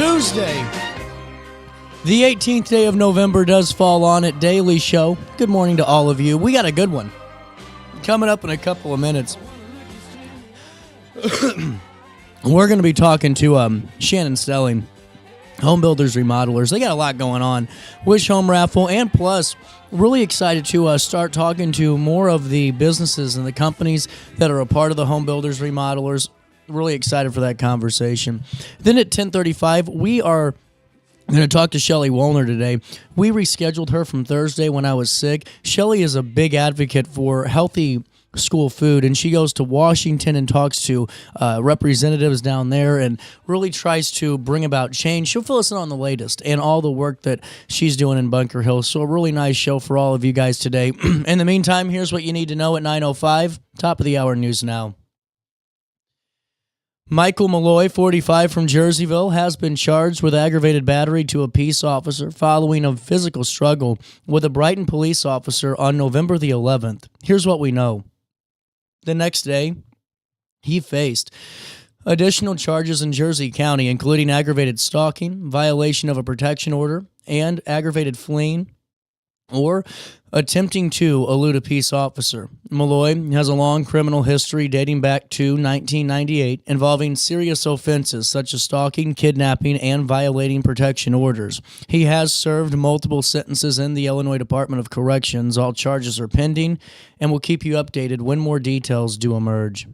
Tuesday. The 18th day of November does fall on at Daily Show. Good morning to all of you. We got a good one coming up in a couple of minutes. We're going to be talking to Shannon Stelling, Home Builders Remodelers. They got a lot going on. Wish Home Raffle, and plus, really excited to start talking to more of the businesses and the companies that are a part of the Home Builders Remodelers. Really excited for that conversation. Then at 10:35, we are I'm going to talk to Shelly Wuellner today. We rescheduled her from Thursday when I was sick. Shelly is a big advocate for healthy school food, and she goes to Washington and talks to representatives down there and really tries to bring about change. She'll fill us in on the latest and all the work that she's doing in Bunker Hill. So a really nice show for all of you guys today. In the meantime, here's what you need to know at 9:05. Top of the hour news now. Michael Malloy, 45, from Jerseyville, has been charged with aggravated battery to a peace officer following a physical struggle with a Brighton police officer on November the 11th. Here's what we know. The next day, he faced additional charges in Jersey County, including aggravated stalking, violation of a protection order, and aggravated fleeing or attempting to elude a peace officer. Malloy has a long criminal history dating back to 1998 involving serious offenses such as stalking, kidnapping, and violating protection orders. He has served multiple sentences in the Illinois Department of Corrections. All charges are pending, and we'll keep you updated when more details do emerge.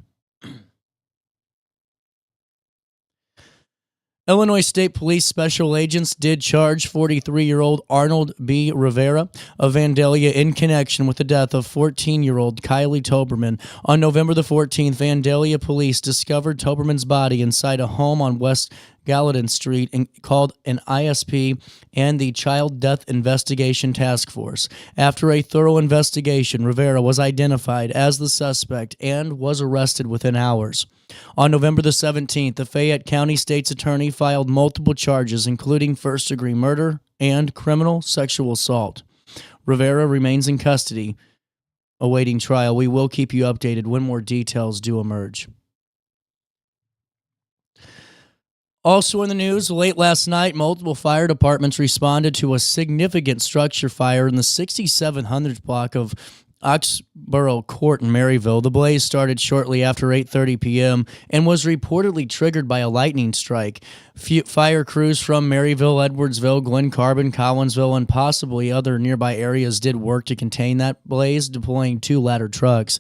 Illinois State Police special agents did charge 43-year-old Arnold B. Rivera of Vandalia in connection with the death of 14-year-old Kylie Toberman. On November the 14th, Vandalia police discovered Toberman's body inside a home on West Gallatin Street and called an ISP and the Child Death Investigation Task Force. After a thorough investigation, Rivera was identified as the suspect and was arrested within hours. On November the 17th, the Fayette County State's Attorney filed multiple charges, including first-degree murder and criminal sexual assault. Rivera remains in custody, awaiting trial. We will keep you updated when more details do emerge. Also in the news, late last night, multiple fire departments responded to a significant structure fire in the 6700th block of Oxborough Court in Maryville. The blaze started shortly after 8:30 p.m. and was reportedly triggered by a lightning strike. Fire crews from Maryville, Edwardsville, Glen Carbon, Collinsville, and possibly other nearby areas did work to contain that blaze, deploying 2 ladder trucks.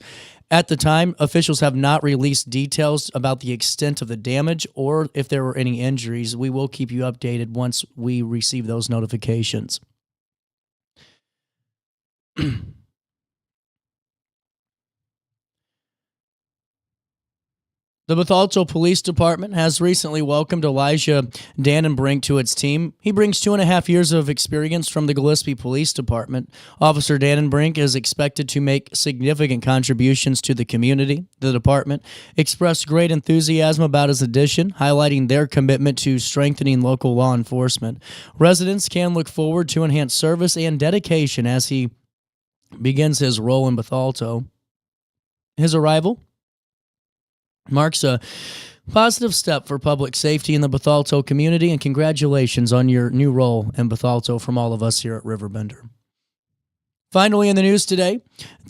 At the time, officials have not released details about the extent of the damage or if there were any injuries. We will keep you updated once we receive those notifications. The Bethalto Police Department has recently welcomed Elijah Dannenbrink to its team. He brings 2.5 years of experience from the Gillespie Police Department. Officer Dannenbrink is expected to make significant contributions to the community. The department expressed great enthusiasm about his addition, highlighting their commitment to strengthening local law enforcement. Residents can look forward to enhanced service and dedication as he begins his role in Bethalto. His arrival marks a positive step for public safety in the Bethalto community, and congratulations on your new role in Bethalto from all of us here at RiverBender. Finally in the news today,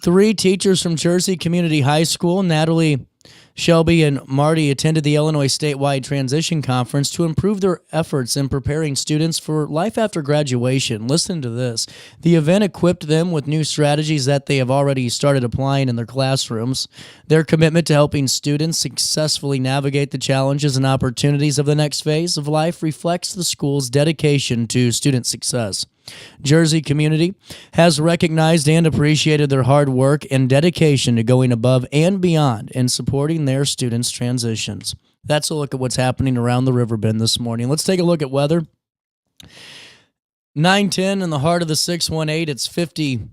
3 teachers from Jersey Community High School, Natalie, Shelby, and Marty, attended the Illinois Statewide Transition Conference to improve their efforts in preparing students for life after graduation. Listen to this. The event equipped them with new strategies that they have already started applying in their classrooms. Their commitment to helping students successfully navigate the challenges and opportunities of the next phase of life reflects the school's dedication to student success. Jersey Community has recognized and appreciated their hard work and dedication to going above and beyond in supporting their students' transitions. That's a look at what's happening around the Riverbend this morning. Let's take a look at weather. 9:10 in the heart of the 618. It's 50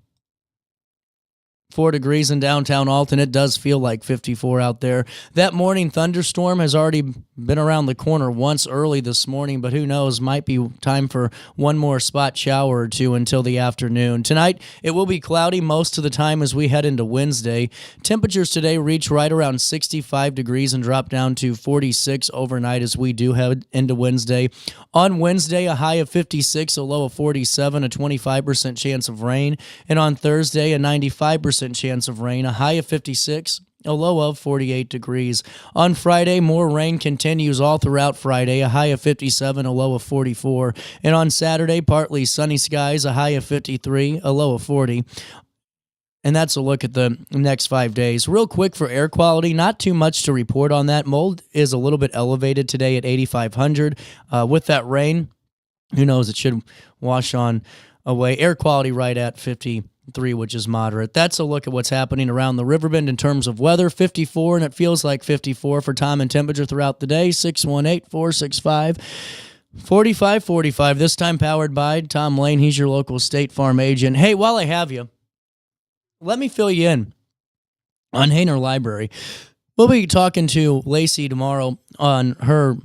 4 degrees in downtown Alton. It does feel like 54 out there. That morning thunderstorm has already been around the corner once early this morning, but who knows, might be time for one more spot shower or two until the afternoon. Tonight, it will be cloudy most of the time as we head into Wednesday. Temperatures today reach right around 65 degrees and drop down to 46 overnight as we do head into Wednesday. On Wednesday, a high of 56, a low of 47, a 25% chance of rain. And on Thursday, a 95% chance of rain, a high of 56, a low of 48 degrees. On Friday, more rain continues all throughout Friday, a high of 57, a low of 44. And on Saturday, partly sunny skies, a high of 53, a low of 40. And that's a look at the next 5 days. Real quick for air quality, not too much to report on that. Mold is a little bit elevated today at 8,500. With that rain, who knows, it should wash on away. Air quality right at 53, which is moderate. That's a look at what's happening around the Riverbend in terms of weather. 54, and it feels like 54 for time and temperature throughout the day. 618-465-4545. This time powered by Tom Lane. He's your local State Farm agent. Hey, while I have you, let me fill you in on Hainer Library. We'll be talking to Lacey tomorrow on her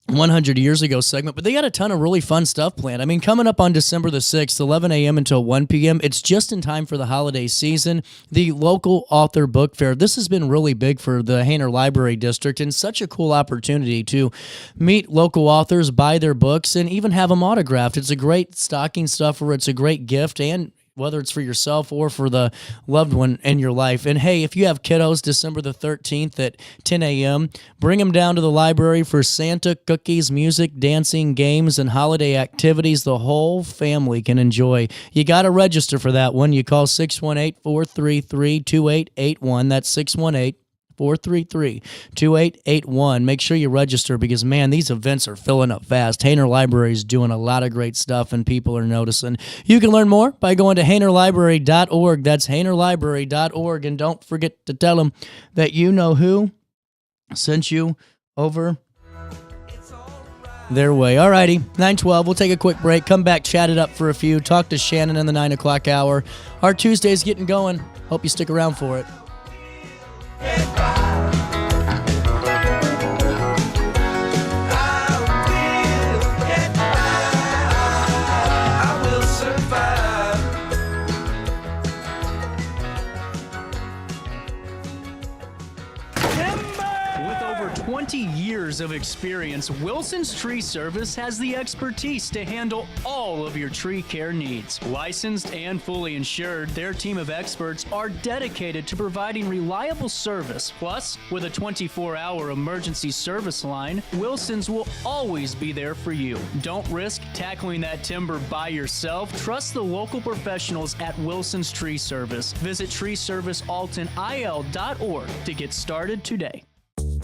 100 years ago segment, but they got a ton of really fun stuff planned. I mean, coming up on December the 6th, 11 a.m. until 1 p.m., it's just in time for the holiday season. The local author book fair. This has been really big for the Hainer Library District and such a cool opportunity to meet local authors, buy their books, and even have them autographed. It's a great stocking stuffer. It's a great gift, and whether it's for yourself or for the loved one in your life. And hey, if you have kiddos, December the 13th at 10 a.m., bring them down to the library for Santa, cookies, music, dancing, games, and holiday activities the whole family can enjoy. You got to register for that one. You call 618-433-2881. That's 618-433-2881. Make sure you register because, man, these events are filling up fast. Hainer Library is doing a lot of great stuff, and people are noticing. You can learn more by going to HainerLibrary.org. That's HainerLibrary.org. And don't forget to tell them that you know who sent you over their way. All righty, 9:12. We'll take a quick break. Come back, chat it up for a few. Talk to Shannon in the 9 o'clock hour. Our Tuesday's getting going. Hope you stick around for it. With over 20 years of experience, Wilson's Tree Service has the expertise to handle all of your tree care needs. Licensed and fully insured, their team of experts are dedicated to providing reliable service. Plus, with a 24-hour emergency service line, Wilson's will always be there for you. Don't risk tackling that timber by yourself. Trust the local professionals at Wilson's Tree Service. Visit treeservicealtonil.org to get started today.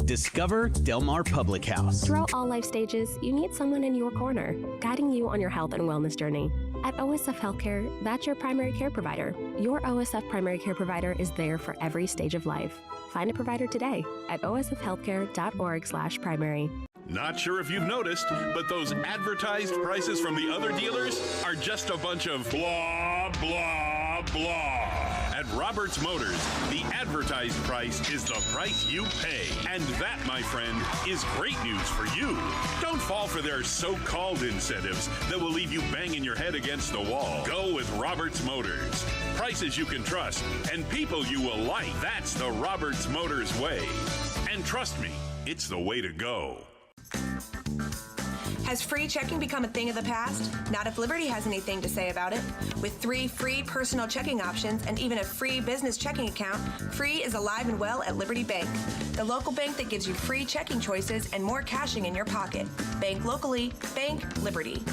Discover Del Mar Public House. Throughout all life stages, you need someone in your corner, guiding you on your health and wellness journey. At OSF Healthcare, that's your primary care provider. Your OSF primary care provider is there for every stage of life. Find a provider today at osfhealthcare.org/primary. Not sure if you've noticed, but those advertised prices from the other dealers are just a bunch of blah, blah, blah. At Roberts Motors, the advertised price is the price you pay. And that, my friend, is great news for you. Don't fall for their so-called incentives that will leave you banging your head against the wall. Go with Roberts Motors. Prices you can trust and people you will like. That's the Roberts Motors way. And trust me, it's the way to go. Has free checking become a thing of the past? Not if Liberty has anything to say about it. With 3 free personal checking options and even a free business checking account, free is alive and well at Liberty Bank, the local bank that gives you free checking choices and more cashing in your pocket. Bank locally, bank Liberty.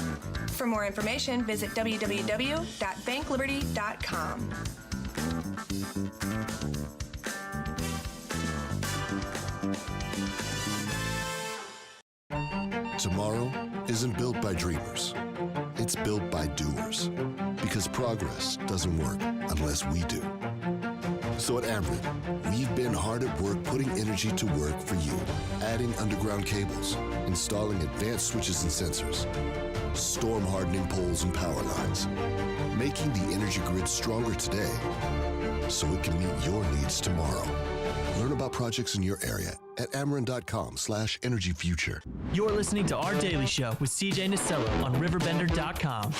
For more information, visit www.bankliberty.com. Tomorrow isn't built by dreamers. It's built by doers. Because progress doesn't work unless we do. So at Amrit, we've been hard at work putting energy to work for you. Adding underground cables, installing advanced switches and sensors, storm hardening poles and power lines, making the energy grid stronger today so it can meet your needs tomorrow. Learn about projects in your area at Ameren.com/energyfuture. You're listening to Our Daily Show with CJ Nasello on RiverBender.com.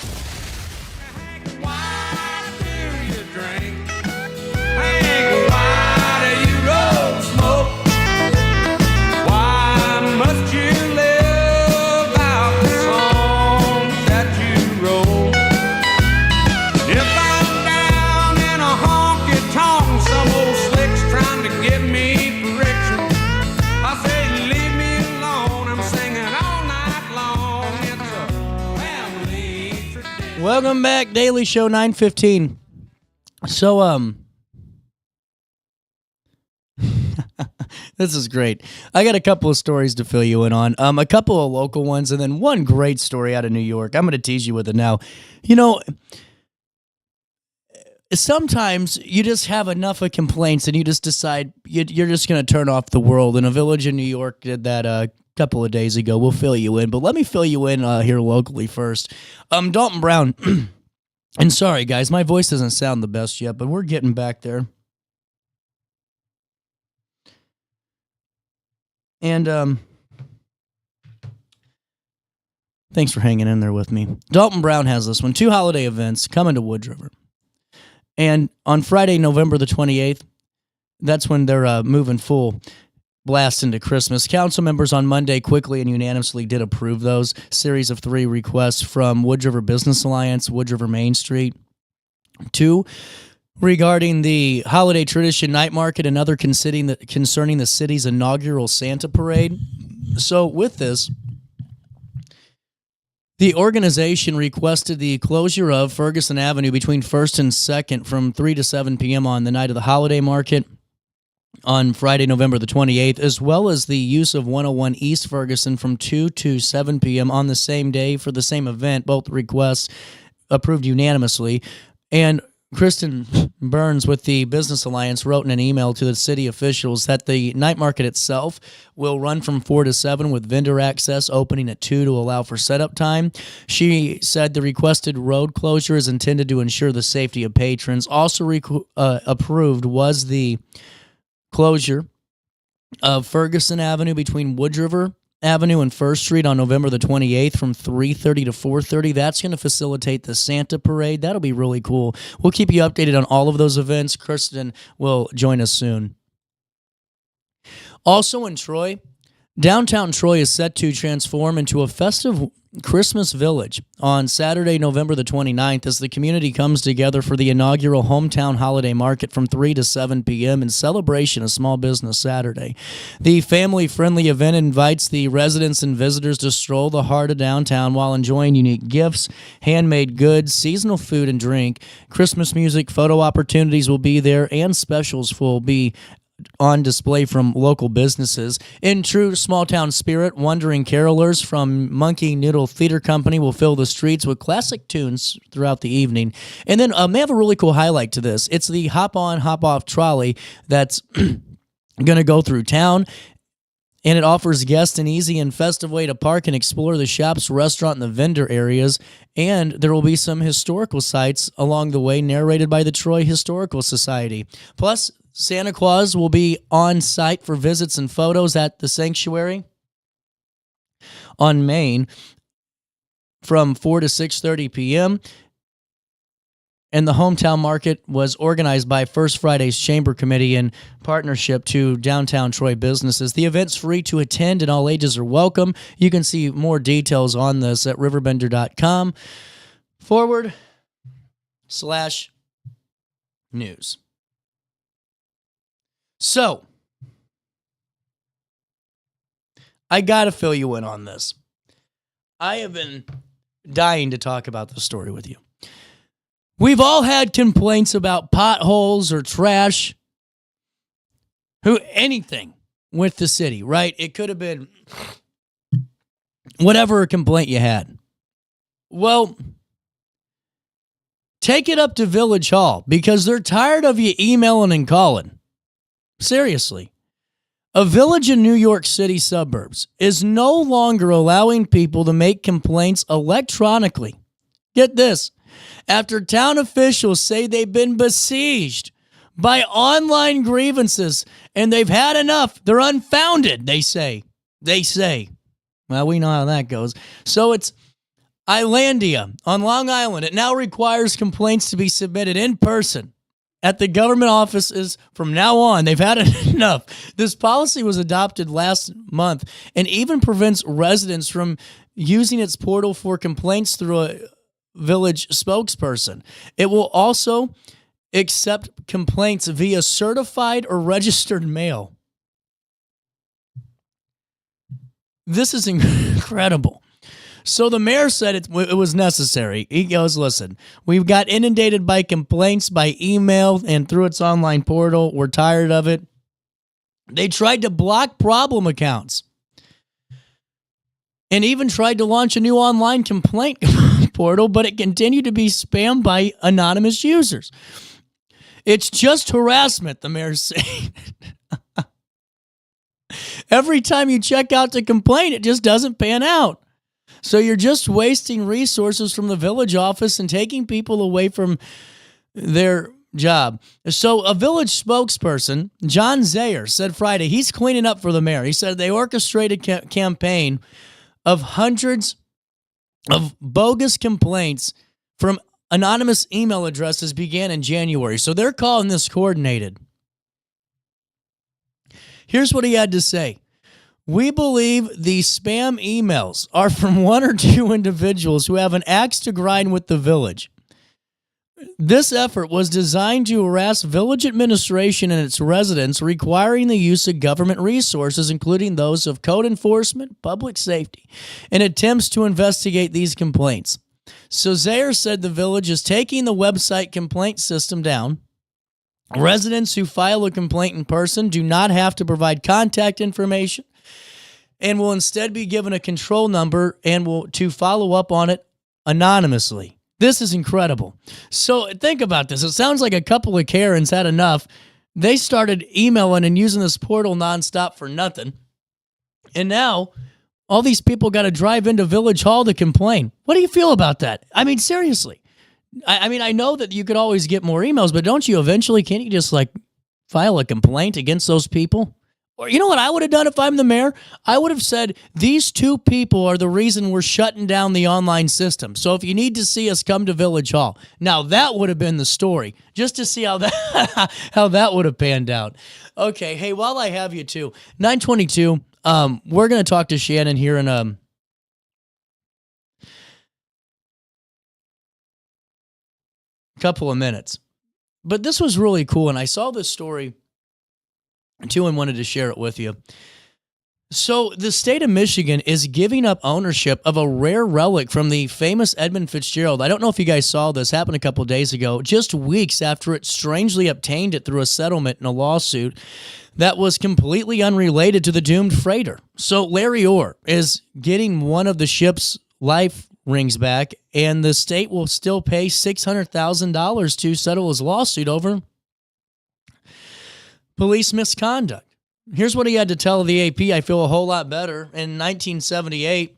Why do you drink? Hank, why do you roll smoke? Why must you live out the songs that you wrote? If I'm down in a honky-tonk, some old slick's trying to give me friction, I say leave me alone, I'm singing all night long. It's a family tradition. Welcome back, Daily Show 9:15. So, this is great. I got a couple of stories to fill you in on. A couple of local ones, and then one great story out of New York. I'm going to tease you with it now. You know, sometimes you just have enough of complaints and you just decide you're just going to turn off the world. And a village in New York did that a couple of days ago. We'll fill you in, but let me fill you in here locally first. Dalton Brown, and sorry guys, my voice doesn't sound the best yet, but we're getting back there. And thanks for hanging in there with me. Dalton Brown has this one. 2 holiday events coming to Wood River. And on Friday, November the 28th, that's when they're moving full blast into Christmas. Council members on Monday quickly and unanimously did approve those series of 3 requests from Wood River Business Alliance, Wood River Main Street. 2, regarding the holiday tradition night market and other concerning the city's inaugural Santa Parade. So with this, the organization requested the closure of Ferguson Avenue between 1st and 2nd from 3 to 7 p.m. on the night of the holiday market on Friday, November the 28th, as well as the use of 101 East Ferguson from 2 to 7 p.m. on the same day for the same event. Both requests approved unanimously. And Kristen Burns with the Business Alliance wrote in an email to the city officials that the night market itself will run from 4 to 7 with vendor access opening at 2 to allow for setup time. She said the requested road closure is intended to ensure the safety of patrons. Also approved was the closure of Ferguson Avenue between Wood River Avenue and 1st Street on November the 28th from 3:30 to 4:30. That's going to facilitate the Santa Parade. That'll be really cool. We'll keep you updated on all of those events. Kristen will join us soon. Also in Troy, downtown Troy is set to transform into a festive Christmas village on Saturday, November the 29th, as the community comes together for the inaugural Hometown Holiday Market from 3 to 7 p.m. in celebration of Small Business Saturday. The family-friendly event invites the residents and visitors to stroll the heart of downtown while enjoying unique gifts, handmade goods, seasonal food and drink. Christmas music, photo opportunities will be there, and specials will be on display from local businesses. In true small-town spirit, wandering carolers from Monkey Noodle Theater Company will fill the streets with classic tunes throughout the evening. And then they have a really cool highlight to this. It's the hop-on, hop-off trolley that's going to go through town, and it offers guests an easy and festive way to park and explore the shops, restaurant, and the vendor areas. And there will be some historical sites along the way narrated by the Troy Historical Society. Plus, Santa Claus will be on site for visits and photos at the sanctuary on Main from 4 to 6:30 p.m. And the hometown market was organized by First Friday's Chamber Committee in partnership to downtown Troy businesses. The event's free to attend and all ages are welcome. You can see more details on this at RiverBender.com /news. So, I got to fill you in on this. I have been dying to talk about this story with you. We've all had complaints about potholes or trash, anything with the city, right? It could have been whatever complaint you had. Well, take it up to Village Hall because they're tired of you emailing and calling. Seriously. A village in New York City suburbs is no longer allowing people to make complaints electronically. Get this. After town officials say they've been besieged by online grievances and they've had enough. They're unfounded, they say. Well, we know how that goes. So it's Islandia on Long Island. It now requires complaints to be submitted in person at the government offices from now on. They've had enough. This policy was adopted last month and even prevents residents from using its portal for complaints through a village spokesperson. It will also accept complaints via certified or registered mail. This is incredible. So the mayor said it was necessary. He goes, listen, we've got inundated by complaints by email and through its online portal. We're tired of it. They tried to block problem accounts and even tried to launch a new online complaint portal, but it continued to be spammed by anonymous users. It's just harassment, the mayor's saying. Every time you check out to complain, it just doesn't pan out. So you're just wasting resources from the village office and taking people away from their job. So a village spokesperson, John Zayer, said Friday he's cleaning up for the mayor. He said they orchestrated a campaign of hundreds of bogus complaints from anonymous email addresses began in January. So they're calling this coordinated. Here's what he had to say. We believe these spam emails are from one or two individuals who have an axe to grind with the village. This effort was designed to harass village administration and its residents, requiring the use of government resources, including those of code enforcement, public safety, in attempts to investigate these complaints. So Zayer said the village is taking the website complaint system down. Residents who file a complaint in person do not have to provide contact information and will instead be given a control number and will to follow up on it anonymously. This is incredible. So think about this. It sounds like a couple of Karens had enough. They started emailing and using this portal nonstop for nothing. And now all these people got to drive into Village Hall to complain. What do you feel about that? I mean, seriously. I mean, I know that you could always get more emails, but don't you eventually, can't you just like file a complaint against those people? Or you know what I would have done if I'm the mayor? I would have said, these two people are the reason we're shutting down the online system. So if you need to see us, come to Village Hall. Now that would have been the story, just to see how that would have panned out. Okay, hey, while I have you too, 922, we're going to talk to Shannon here in a couple of minutes. But this was really cool, and I saw this story too and wanted to share it with you. So the state of Michigan is giving up ownership of a rare relic from the famous Edmund Fitzgerald. I don't know if you guys saw this, happened a couple of days ago, just weeks after it strangely obtained it through a settlement in a lawsuit that was completely unrelated to the doomed freighter. So Larry Orr is getting one of the ship's life rings back, and the state will still pay $600,000 to settle his lawsuit over police misconduct. Here's what he had to tell the AP. I feel a whole lot better. In 1978,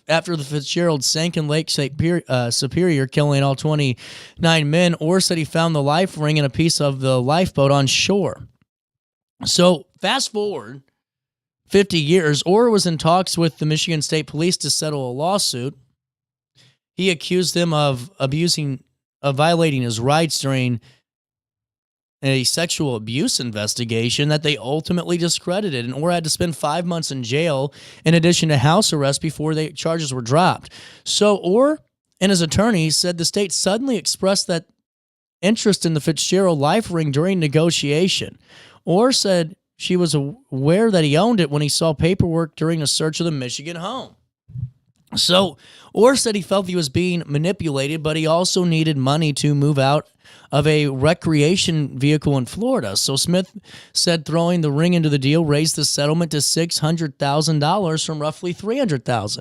after the Fitzgerald sank in Lake Superior, killing all 29 men, Orr said he found the life ring in a piece of the lifeboat on shore. So fast forward 50 years, Orr was in talks with the Michigan State Police to settle a lawsuit. He accused them of violating his rights during a sexual abuse investigation that they ultimately discredited, and Orr had to spend 5 months in jail in addition to house arrest before the charges were dropped. So Orr and his attorney said the state suddenly expressed that interest in the Fitzgerald life ring during negotiation. Orr said she was aware that he owned it when he saw paperwork during a search of the Michigan home. So Orr said he felt he was being manipulated, but he also needed money to move out of a recreation vehicle in Florida. So Smith said throwing the ring into the deal raised the settlement to $600,000 from roughly $300,000.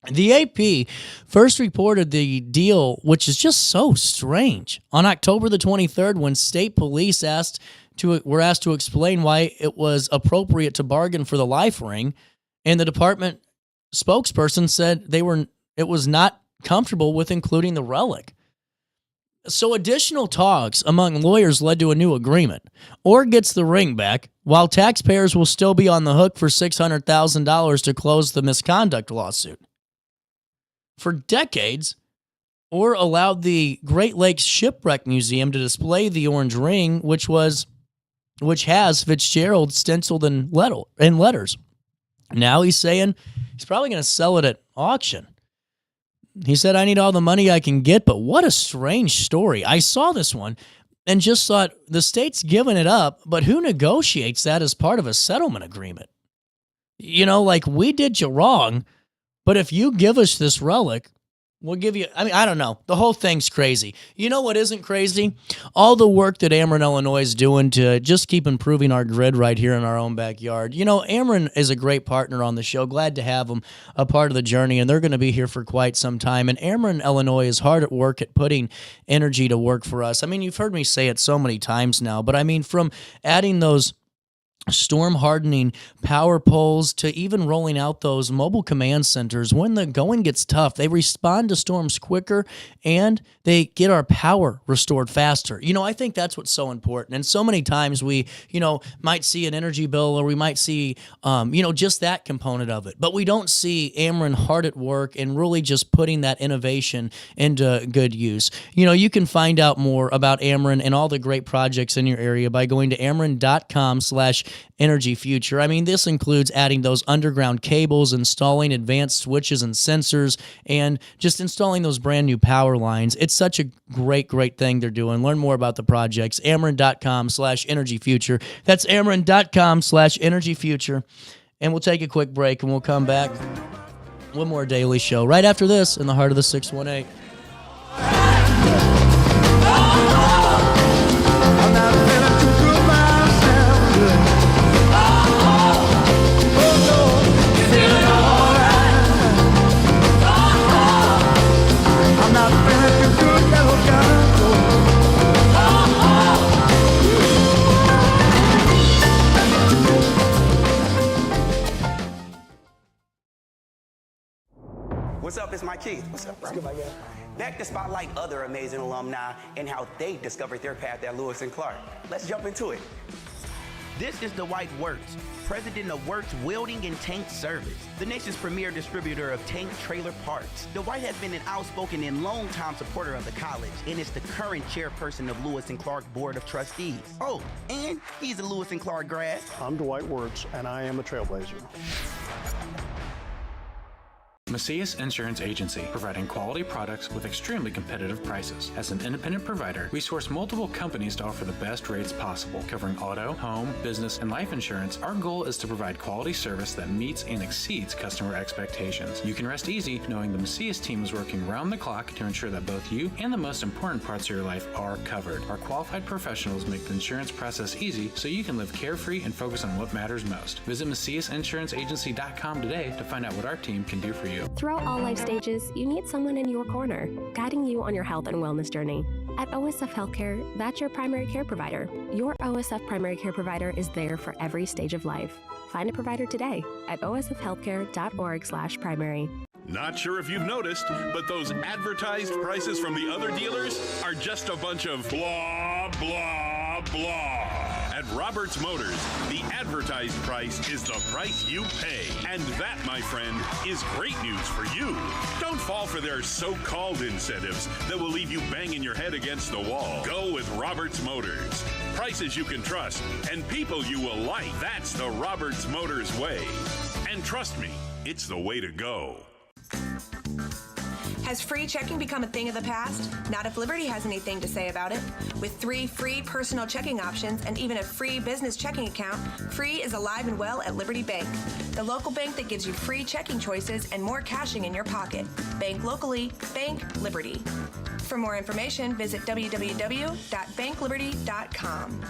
The AP first reported the deal, which is just so strange, on October the 23rd when state police were asked to explain why it was appropriate to bargain for the life ring, and the department spokesperson said it was not comfortable with including the relic. So additional talks among lawyers led to a new agreement. Orr gets the ring back, while taxpayers will still be on the hook for $600,000 to close the misconduct lawsuit. For decades, Orr allowed the Great Lakes Shipwreck Museum to display the orange ring, which has Fitzgerald stenciled in letters. Now he's saying he's probably going to sell it at auction. He said, "I need all the money I can get," but what a strange story. I saw this one and just thought, the state's giving it up, but who negotiates that as part of a settlement agreement? Like, we did you wrong, but if you give us this relic, we'll give you, I don't know. The whole thing's crazy. You know what isn't crazy? All the work that Ameren, Illinois is doing to just keep improving our grid right here in our own backyard. Ameren is a great partner on the show. Glad to have them a part of the journey, and they're going to be here for quite some time. And Ameren, Illinois is hard at work at putting energy to work for us. You've heard me say it so many times now, but from adding those storm hardening power poles to even rolling out those mobile command centers. When the going gets tough, they respond to storms quicker and they get our power restored faster. I think that's what's so important. And so many times we, might see an energy bill, or we might see, just that component of it. But we don't see Ameren hard at work and really just putting that innovation into good use. You can find out more about Ameren and all the great projects in your area by going to Ameren.com/energy future. This includes adding those underground cables, installing advanced switches and sensors, and just installing those brand new power lines. It's such a great thing they're doing. Learn more about the projects. Ameren.com/energy future. That's Ameren.com/energy future. And we'll take a quick break and we'll come back. One more daily show right after this in the heart of the 618. I'm not feeling too good myself. Oh no, feeling alright. I'm not feeling too good, yellow girl. What's up? It's Mike Keith. What's up, bro? Back to spotlight other amazing alumni and how they discovered their path at Lewis and Clark. Let's jump into it. This is Dwight Wirtz, president of Wirtz Welding and Tank Service, the nation's premier distributor of tank trailer parts. Dwight has been an outspoken and long-time supporter of the college and is the current chairperson of Lewis and Clark Board of Trustees. Oh, and he's a Lewis and Clark grad. I'm Dwight Wirtz, and I am a trailblazer. Macias Insurance Agency, providing quality products with extremely competitive prices. As an independent provider, we source multiple companies to offer the best rates possible, covering auto, home, business, and life insurance. Our goal is to provide quality service that meets and exceeds customer expectations. You can rest easy knowing the Macias team is working round the clock to ensure that both you and the most important parts of your life are covered. Our qualified professionals make the insurance process easy so you can live carefree and focus on what matters most. Visit MaciasInsuranceAgency.com today to find out what our team can do for you. Throughout all life stages, you need someone in your corner, guiding you on your health and wellness journey. At OSF Healthcare, that's your primary care provider. Your OSF primary care provider is there for every stage of life. Find a provider today at osfhealthcare.org/primary. Not sure if you've noticed, but those advertised prices from the other dealers are just a bunch of blah, blah, blah. At Roberts Motors, the advertised price is the price you pay. And that, my friend, is great news for you. Don't fall for their so-called incentives that will leave you banging your head against the wall. Go with Roberts Motors. Prices you can trust and people you will like. That's the Roberts Motors way. And trust me, it's the way to go. Has free checking become a thing of the past? Not if Liberty has anything to say about it. With 3 free personal checking options and even a free business checking account, free is alive and well at Liberty Bank, the local bank that gives you free checking choices and more cashing in your pocket. Bank locally, bank Liberty. For more information, visit www.bankliberty.com.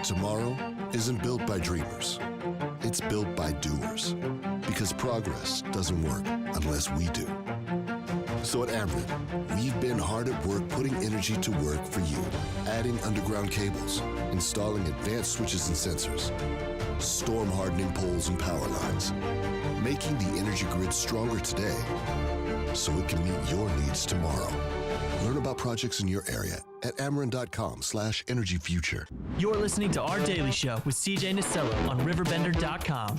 Tomorrow isn't built by dreamers. It's built by doers. Because progress doesn't work unless we do. So at Ameren, we've been hard at work putting energy to work for you. Adding underground cables, installing advanced switches and sensors, storm hardening poles and power lines, making the energy grid stronger today so it can meet your needs tomorrow. Learn about projects in your area at Ameren.com/energyfuture. You're listening to Our Daily Show with CJ Nasello on RiverBender.com.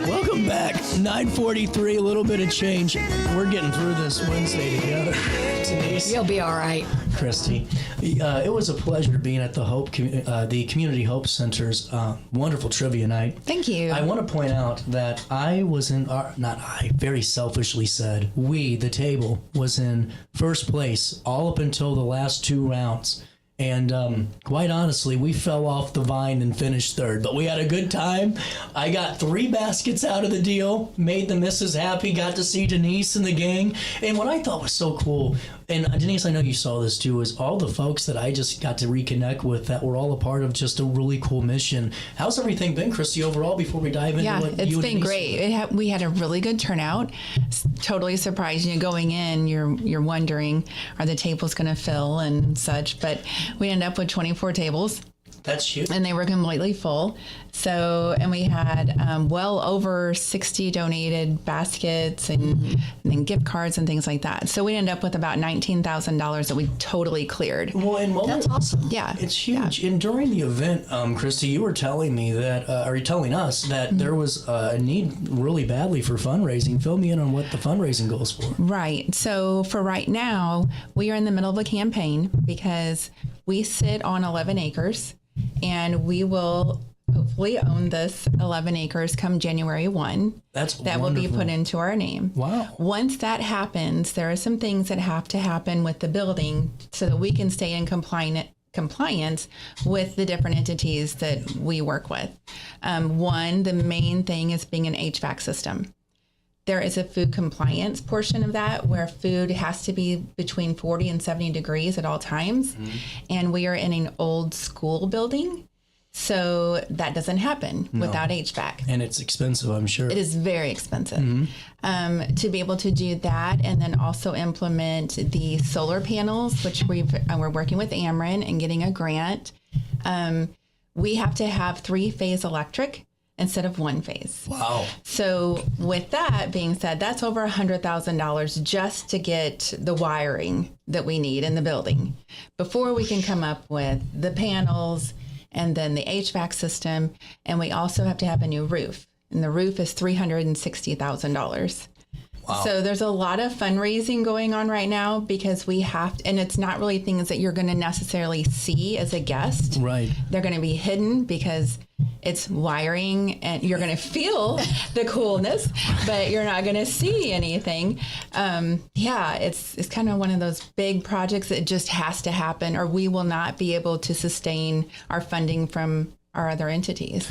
Welcome back. 9:43, a little bit of change. We're getting through this Wednesday together. Denise. You'll be all right. Christy. It was a pleasure being at the Community Hope Center's wonderful trivia night. Thank you. I want to point out that very selfishly said, we, the table, was in first place all up until the last 2 rounds. And quite honestly, we fell off the vine and finished third. But we had a good time. I got 3 baskets out of the deal, made the missus happy, got to see Denise and the gang. And what I thought was so cool, and Denise, I know you saw this too, is all the folks that I just got to reconnect with that were all a part of just a really cool mission. How's everything been, Christy, overall, before we dive into what you and it's been Denise great. We had a really good turnout. Totally surprised. Going in, you're wondering, are the tables going to fill and such? But we ended up with 24 tables. That's huge. And they were completely full. So, and we had well over 60 donated baskets and gift cards and things like that. So we ended up with about $19,000 that we totally cleared. Well, and that's awesome. Yeah. It's huge. Yeah. And during the event, Christy, you were telling me that, or telling us that there was a need really badly for fundraising. Fill me in on what the fundraising goal is for. Right. So for right now, we are in the middle of a campaign because we sit on 11 acres and we will hopefully own this 11 acres come January 1. That will be put into our name. Wow. Once that happens, there are some things that have to happen with the building so that we can stay in compliance with the different entities that we work with. One, the main thing is being an HVAC system. There is a food compliance portion of that where food has to be between 40 and 70 degrees at all times. And we are in an old school building. So that doesn't happen without HVAC. And it's expensive, I'm sure. It is very expensive. To be able to do that and then also implement the solar panels, which we're working with Ameren and getting a grant. We have to have 3-phase electric instead of 1-phase. Wow. So with that being said, that's over $100,000 just to get the wiring that we need in the building before we can come up with the panels and then the HVAC system. And we also have to have a new roof. And the roof is $360,000. Wow. So there's a lot of fundraising going on right now because we have to, and it's not really things that you're going to necessarily see as a guest. Right. They're going to be hidden because it's wiring and you're going to feel the coolness, but you're not going to see anything. It's kind of one of those big projects that just has to happen or we will not be able to sustain our funding from our other entities.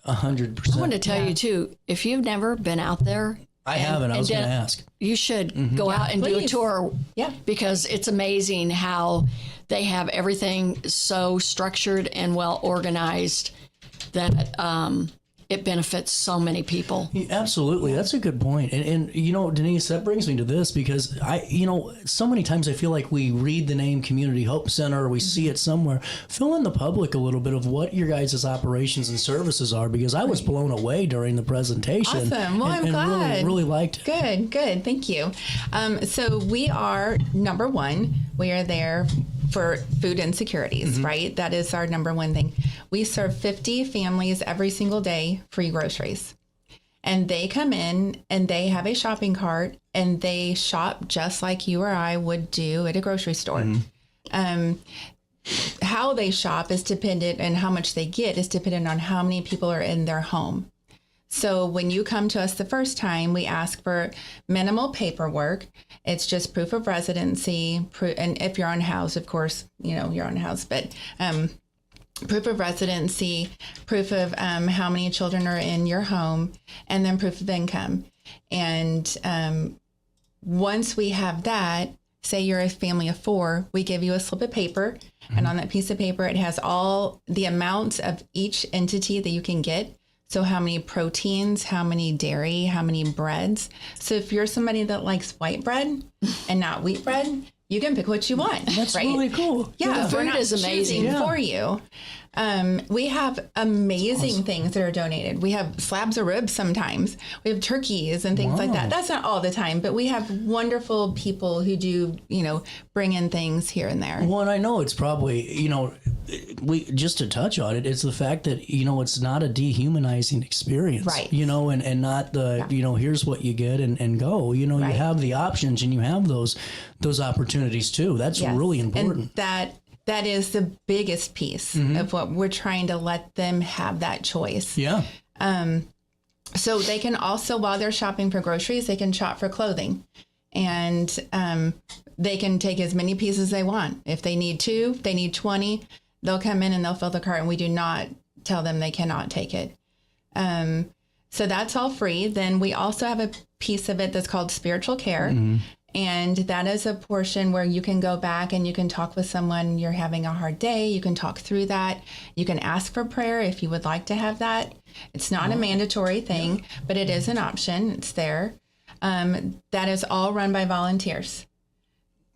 100%. I want to tell you too, if you've never been out there, I haven't. I was going to ask. You should go out and do a tour. Yeah. Because it's amazing how they have everything so structured and well organized that it benefits so many people. Absolutely. That's a good point. And Denise, that brings me to this because so many times I feel like we read the name Community Hope Center or we see it somewhere. Fill in the public a little bit of what your guys' operations and services are because I was blown away during the presentation. Awesome. Well, I'm glad. Really liked it. Good. Thank you. So we are, number one, we are there for food insecurities, right? That is our number one thing. We serve 50 families every single day free groceries. And they come in and they have a shopping cart and they shop just like you or I would do at a grocery store. How they shop is dependent and how much they get is dependent on how many people are in their home. So when you come to us the first time, we ask for minimal paperwork. It's just proof of residency, and if you're on house, of course, you're on house, but proof of residency, proof of how many children are in your home, and then proof of income. And once we have that, say you're a family of 4, we give you a slip of paper, and on that piece of paper, it has all the amounts of each entity that you can get. So how many proteins, how many dairy, how many breads. So if you're somebody that likes white bread and not wheat bread, you can pick what you want. That's right? really cool. Yeah, the food is amazing for you. We have amazing things that are donated. We have slabs of ribs sometimes. We have turkeys and things like that. That's not all the time, but we have wonderful people who do, bring in things here and there. Well, and I know it's probably, we just to touch on it, it's the fact that, it's not a dehumanizing experience. Right. And not the, here's what you get and go. You have the options and you have those opportunities too. That's really important. And that is the biggest piece of what we're trying to let them have that choice. Yeah. So they can also, while they're shopping for groceries, they can shop for clothing. And they can take as many pieces they want. If they need 2, if they need 20, they'll come in and they'll fill the cart, and we do not tell them they cannot take it. So that's all free. Then we also have a piece of it that's called spiritual care. And that is a portion where you can go back and you can talk with someone. You're having a hard day. You can talk through that. You can ask for prayer if you would like to have that. It's not a mandatory thing, but it is an option. It's there. That is all run by volunteers.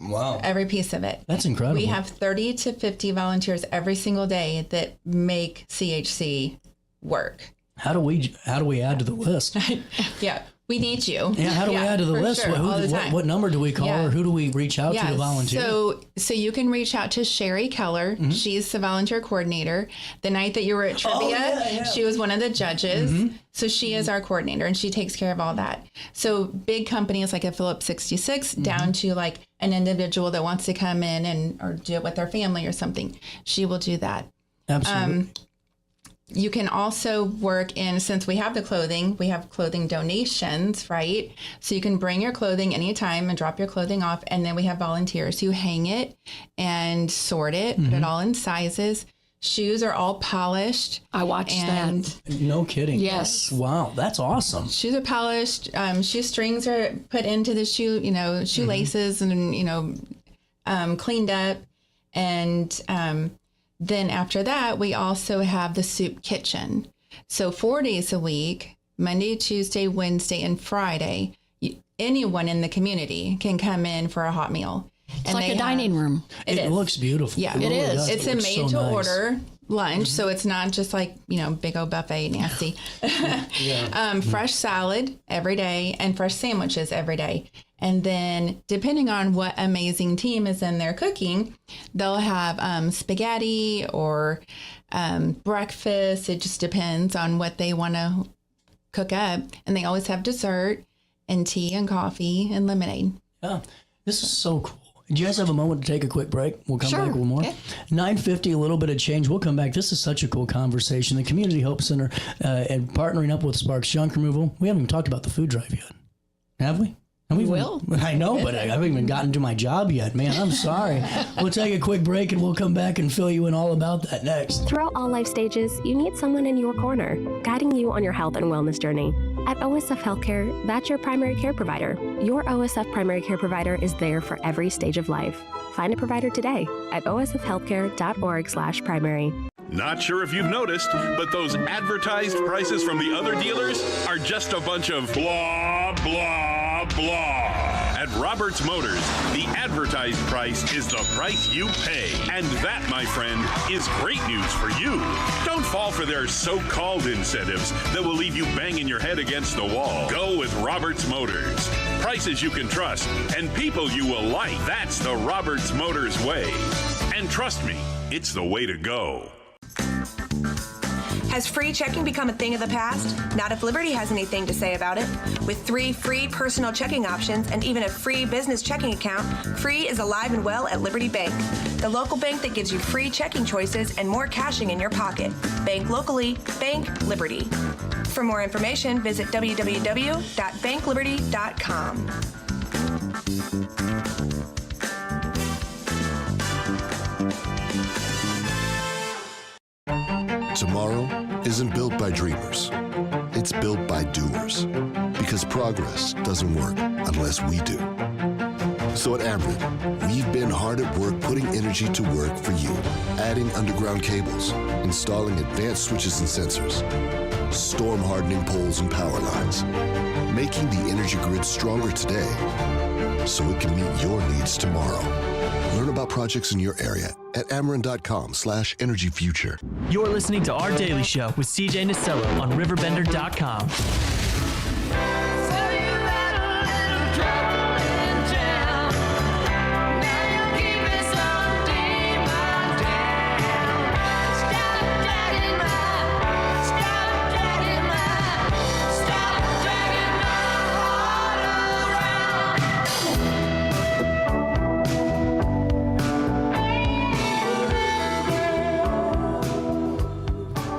Wow. Every piece of it. That's incredible. We have 30 to 50 volunteers every single day that make CHC work. How do we add to the list? Yeah. We need you. Yeah, how do we add to the list? Sure, What number do we call, or who do we reach out to volunteer? So you can reach out to Sherry Keller. She's the volunteer coordinator. The night that you were at trivia, she was one of the judges. So she is our coordinator, and she takes care of all that. So big companies like a Phillips 66, down to like an individual that wants to come in or do it with their family or something, she will do that. Absolutely. You can also work in, since we have the clothing, we have clothing donations, right? So you can bring your clothing anytime and drop your clothing off. And then we have volunteers who hang it and sort it, put it all in sizes. Shoes are all polished. I watched that. No kidding. Yes. Wow, that's awesome. Shoes are polished. Shoe strings are put into the shoelaces and, cleaned up. And, then after that, we also have the soup kitchen. So 4 days a week, Monday, Tuesday, Wednesday, and Friday, anyone in the community can come in for a hot meal. It's like a dining room. It looks beautiful. Yeah, it is. It's a made-to-order lunch, so it's not just like, big old buffet nasty. Fresh salad every day and fresh sandwiches every day. And then depending on what amazing team is in there cooking, they'll have spaghetti or breakfast. It just depends on what they want to cook up. And they always have dessert and tea and coffee and lemonade. Yeah, this is so cool. Do you guys have a moment to take a quick break? We'll come back with more. Okay. 9:50, a little bit of change. We'll come back. This is such a cool conversation. The Community Hope Center and partnering up with Sparks Junk Removal. We haven't even talked about the food drive yet, have we? We will. I know, but I haven't even gotten to my job yet, man. I'm sorry. We'll take a quick break and we'll come back and fill you in all about that next. Throughout all life stages, you need someone in your corner, guiding you on your health and wellness journey. At OSF Healthcare, that's your primary care provider. Your OSF primary care provider is there for every stage of life. Find a provider today at osfhealthcare.org/primary. Not sure if you've noticed, but those advertised prices from the other dealers are just a bunch of blah, blah, blah. At Roberts Motors, the advertised price is the price you pay. And that, my friend, is great news for you. Don't fall for their so-called incentives that will leave you banging your head against the wall. Go with Roberts Motors. Prices you can trust and people you will like. That's the Roberts Motors way. And trust me, it's the way to go. Has free checking become a thing of the past? Not if Liberty has anything to say about it. With 3 free personal checking options and even a free business checking account, free is alive and well at Liberty Bank. the local bank that gives you free checking choices and more cashing in your pocket. Bank locally, Bank Liberty. For more information, visit www.bankliberty.com. Tomorrow isn't built by dreamers. It's built by doers. Because progress doesn't work unless we do. So at Ameren, we've been hard at work putting energy to work for you. Adding underground cables, installing advanced switches and sensors, storm hardening poles and power lines, making the energy grid stronger today so it can meet your needs tomorrow. Learn about projects in your area at Ameren.com/energyfuture. You're listening to Our Daily Show with CJ Nasello on RiverBender.com.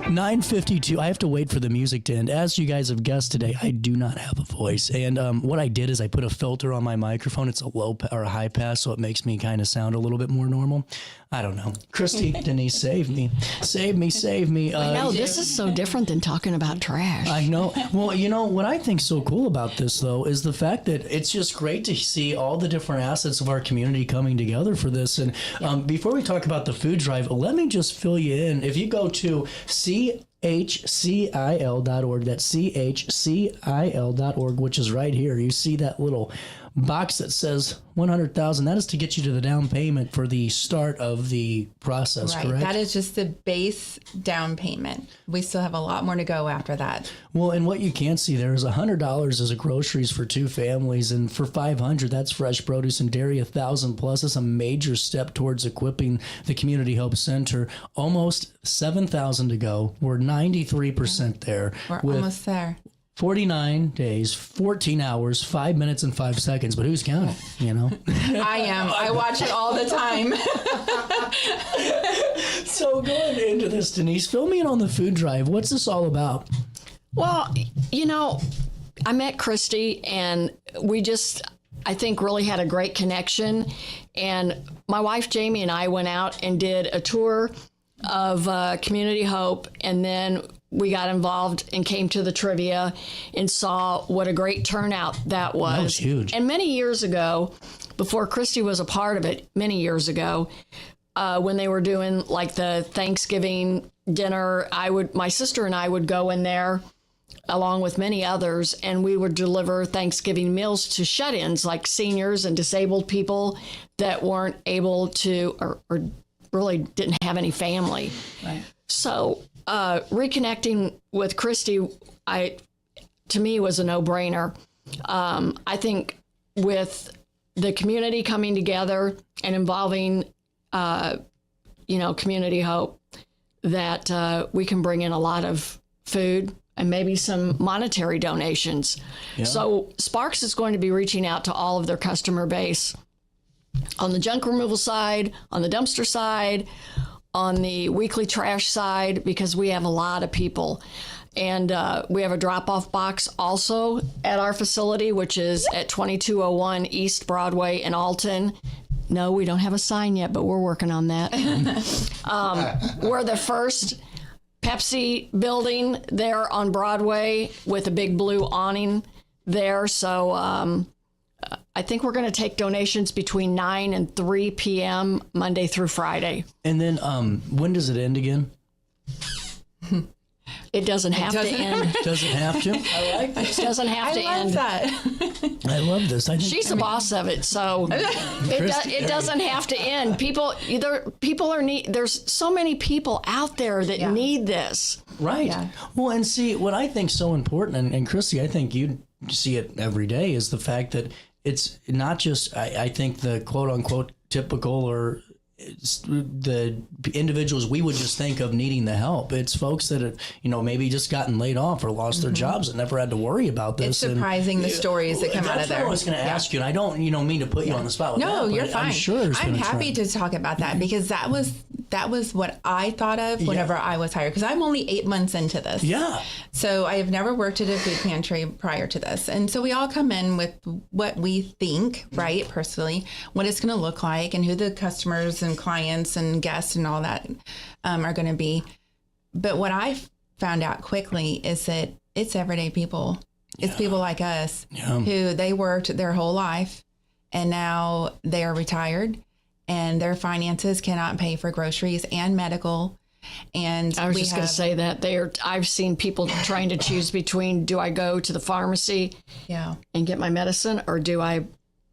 $9:52. I have to wait for the music to end. As you guys have guessed today, I do not have a voice. And what I did is I put a filter on my microphone. It's a low or a high pass, so it makes me kind of sound a little bit more normal. I don't know. Christy, Denise, save me. Save me, save me. No, this is so different than talking about trash. I know. Well, you know, what I think's so cool about this, though, is the fact that it's just great to see all the different assets of our community coming together for this. And before we talk about the food drive, let me just fill you in. If you go to chcil.org, that's chcil.org, which is right here. You see that little box that says $100,000. That is to get you to the down payment for the start of the process, right. Correct? That is just the base down payment. We still have a lot more to go after that. Well, and what you can't see there is $100 is a groceries for two families, and for $500, that's fresh produce and dairy. $1,000 plus is a major step towards equipping the Community Hope Center. Almost $7,000 to go. We're 93% there. We're almost there. 49 days, 14 hours, 5 minutes, and 5 seconds. But who's counting, you know? I am. I watch it all the time. So going into this, Denise, fill me in on the food drive. What's this all about? Well, you know, I met Christy, and we just, I think, really had a great connection. And my wife, Jamie, and I went out and did a tour of Community Hope, and then we got involved and came to the trivia and saw what a great turnout that was. That was huge. And many years ago, before Christy was a part of it, many years ago, when they were doing like the Thanksgiving dinner, my sister and I would go in there along with many others, and we would deliver Thanksgiving meals to shut-ins like seniors and disabled people that weren't able to or really didn't have any family. Right. So reconnecting with Christy, to me, was a no-brainer. I think with the community coming together and involving, Community Hope, that we can bring in a lot of food and maybe some monetary donations. Yeah. So Sparks is going to be reaching out to all of their customer base on the junk removal side, on the dumpster side, on the weekly trash side, because we have a lot of people. And we have a drop-off box also at our facility, which is at 2201 East Broadway in Alton. No, we don't have a sign yet, but we're working on that. We're the first Pepsi building there on Broadway with a big blue awning there. So I think we're going to take donations between 9 and 3 p.m. Monday through Friday. And then when does it end again? It doesn't have to end. Does it have to? I like this. It doesn't have to end. I love that. I love this. She's the boss of it, so it doesn't have to end. There's so many people out there that need this. Right. Yeah. Well, and see, what I think so important, and Christy, I think you see it every day, is the fact that it's not just, I think, the quote-unquote typical or the individuals we would just think of needing the help. It's folks that have, maybe just gotten laid off or lost their jobs and never had to worry about this. It's surprising the stories that come out of there. That's what I was going to ask you, and I don't, mean to put you on the spot with No, that, you're fine. I'm sure I'm happy to talk about that because that was what I thought of whenever I was hired, because I'm only 8 months into this. Yeah. So I have never worked at a food pantry prior to this. And so we all come in with what we think, right, personally, what it's going to look like and who the customers and clients and guests and all that are going to be. But what I found out quickly is that it's everyday people. It's people like us who they worked their whole life and now they are retired and their finances cannot pay for groceries and medical. And I was just going to say that I've seen people trying to choose between, do I go to the pharmacy and get my medicine or do I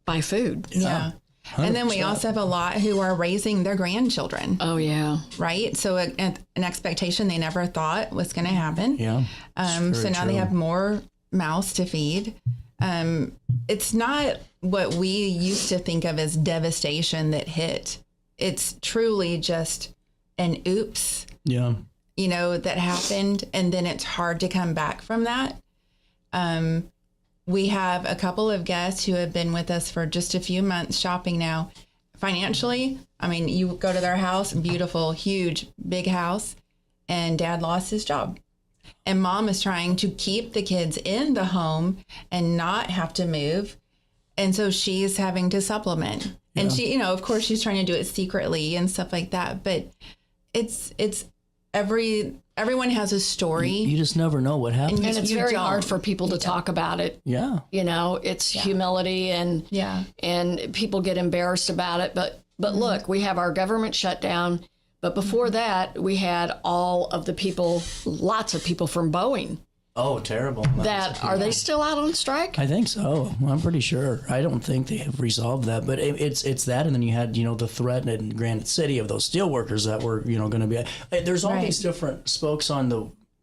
buy food? Yeah. 100%. And then we also have a lot who are raising their grandchildren. Oh, yeah. Right? So an expectation they never thought was going to happen. Yeah. So now they have more mouths to feed. It's not what we used to think of as devastation that hit. It's truly just an oops. Yeah. That happened. And then it's hard to come back from that. We have a couple of guests who have been with us for just a few months shopping now. Financially, you go to their house, beautiful, huge, big house, and dad lost his job. And mom is trying to keep the kids in the home and not have to move. And so she's having to supplement. Yeah. And she, of course, she's trying to do it secretly and stuff like that. But it's everyone has a story. You just never know what happens. And it's very hard for people to talk about it. Yeah. It's humility and people get embarrassed about it. But look, we have our government shutdown. But before that, we had all of the people, lots of people from Boeing. Oh, terrible. Are they still out on strike? I think so. I'm pretty sure. I don't think they have resolved that, but it's that. And then you had, the threat in Granite City of those steel workers that were, going to be, there's all these different spokes on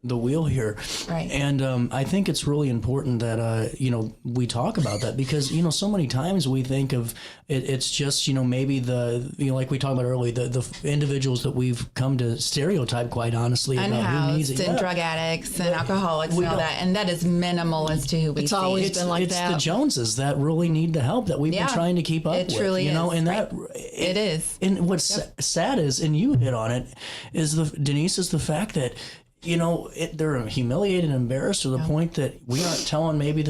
the wheel here. Right. And I think it's really important that, we talk about that because, so many times we think of it's just, maybe like we talked about earlier, the individuals that we've come to stereotype, quite honestly, unhoused about who needs it. And drug addicts and alcoholics and all that. And that is minimal as to who we see. It's always been like that. It's the Joneses that really need the help that we've been trying to keep up with. It truly is. And it is. And what's sad is, and you hit on it, is Denise, is the fact that they're humiliated and embarrassed to the point that we aren't telling maybe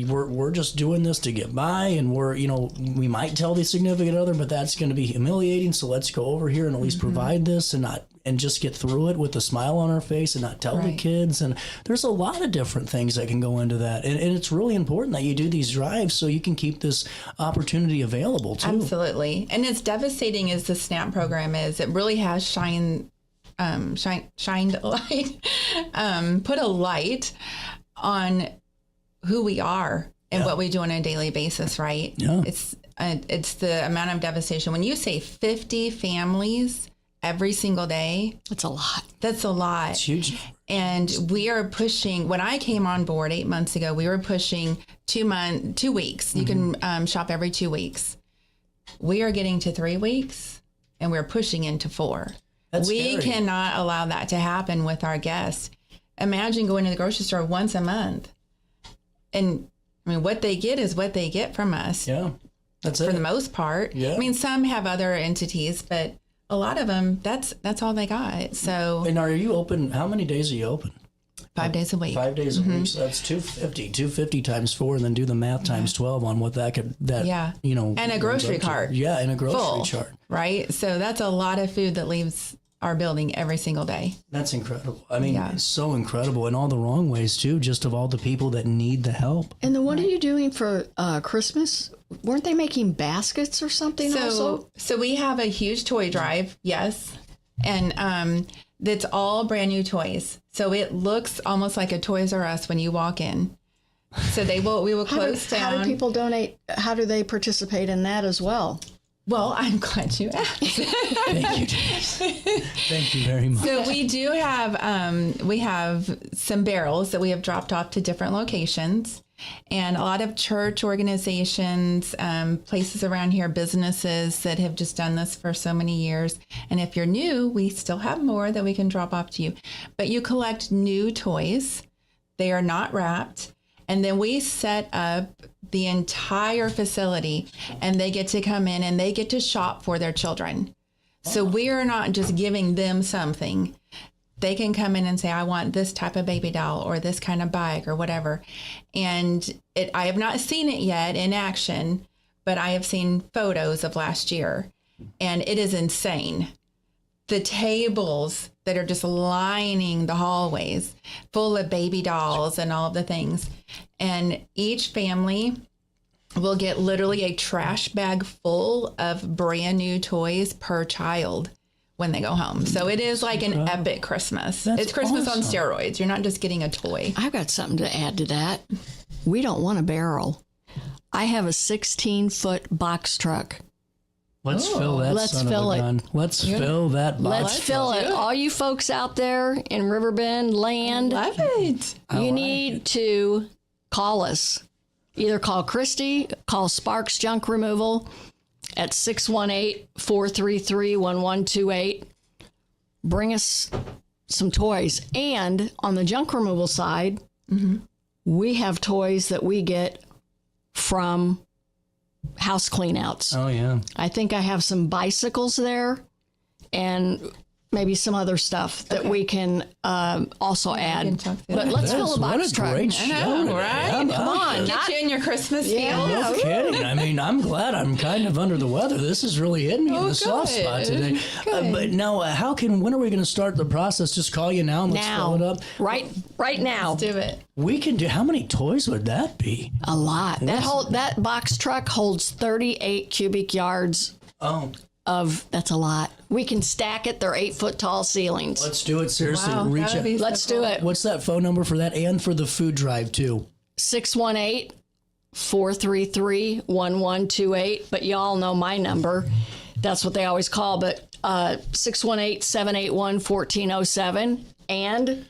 we're just doing this to get by, and we might tell the significant other, but that's going to be humiliating. So let's go over here and at least provide this and just get through it with a smile on our face and not tell the kids. And there's a lot of different things that can go into that. And it's really important that you do these drives so you can keep this opportunity available too. Absolutely. And as devastating as the SNAP program is, it really has shined a light, put a light on who we are and what we do on a daily basis, right? Yeah. It's the amount of devastation. When you say 50 families every single day, that's a lot. That's a lot. It's huge. And we are pushing, when I came on board 8 months ago, we were pushing 2 weeks. You can shop every 2 weeks. We are getting to 3 weeks and we're pushing into 4. We cannot allow that to happen with our guests. Imagine going to the grocery store once a month. And what they get is what they get from us. Yeah, that's it. For the most part. Yeah. Some have other entities, but a lot of them, that's all they got. So. And are you open? How many days are you open? 5 days a week. 5 days a week. So that's 250 times 4, and then do the math times 12 on what that could, and a grocery cart. Yeah, and a grocery full, cart. Right. So that's a lot of food that leaves our building every single day. That's incredible. It's so incredible in all the wrong ways too, just of all the people that need the help. And then what are you doing for Christmas? Weren't they making baskets or something also? So we have a huge toy drive, yes. And that's all brand new toys. So it looks almost like a Toys R Us when you walk in. So we will close down. How do people donate? How do they participate in that as well? Well, I'm glad you asked. Thank you, Denise. Thank you very much. So we do have some barrels that we have dropped off to different locations. And a lot of church organizations, places around here, businesses that have just done this for so many years. And if you're new, we still have more that we can drop off to you. But you collect new toys. They are not wrapped. And then we set up the entire facility, and they get to come in and they get to shop for their children. So we are not just giving them something. They can come in and say, I want this type of baby doll or this kind of bike or whatever. And I have not seen it yet in action, but I have seen photos of last year, and it is insane. The tables that are just lining the hallways full of baby dolls and all of the things. And each family will get literally a trash bag full of brand new toys per child when they go home. So it is like an epic Christmas. It's Christmas on steroids. You're not just getting a toy. I've got something to add to that. We don't want a barrel. I have a 16-foot box truck. Let's fill that. Let's fill it. Let's fill that box. Let's fill it. All you folks out there in Riverbend land, love it. You need to call us. Either call Christy, call Sparks Junk Removal at 618-433-1128. Bring us some toys. And on the junk removal side, we have toys that we get from house cleanouts. Oh, yeah. I think I have some bicycles there and maybe some other stuff that we can also add. But let's fill a box truck. Great show. I know, right? Come on. Get you in your Christmas feel. No kidding. I mean, I'm glad. I'm kind of under the weather. This has really hit me in the soft spot today. But now, when are we going to start the process? Just call you now and let's fill it up? Right now. Let's do it. We can do, how many toys would that be? A lot. That box truck holds 38 cubic yards. That's a lot. We can stack it. They're 8-foot tall ceilings. Let's do it. Seriously, reach out. Let's do it. What's that phone number for that and for the food drive too? 618-433-1128. But y'all know my number. That's what they always call. But 618-781-1407. And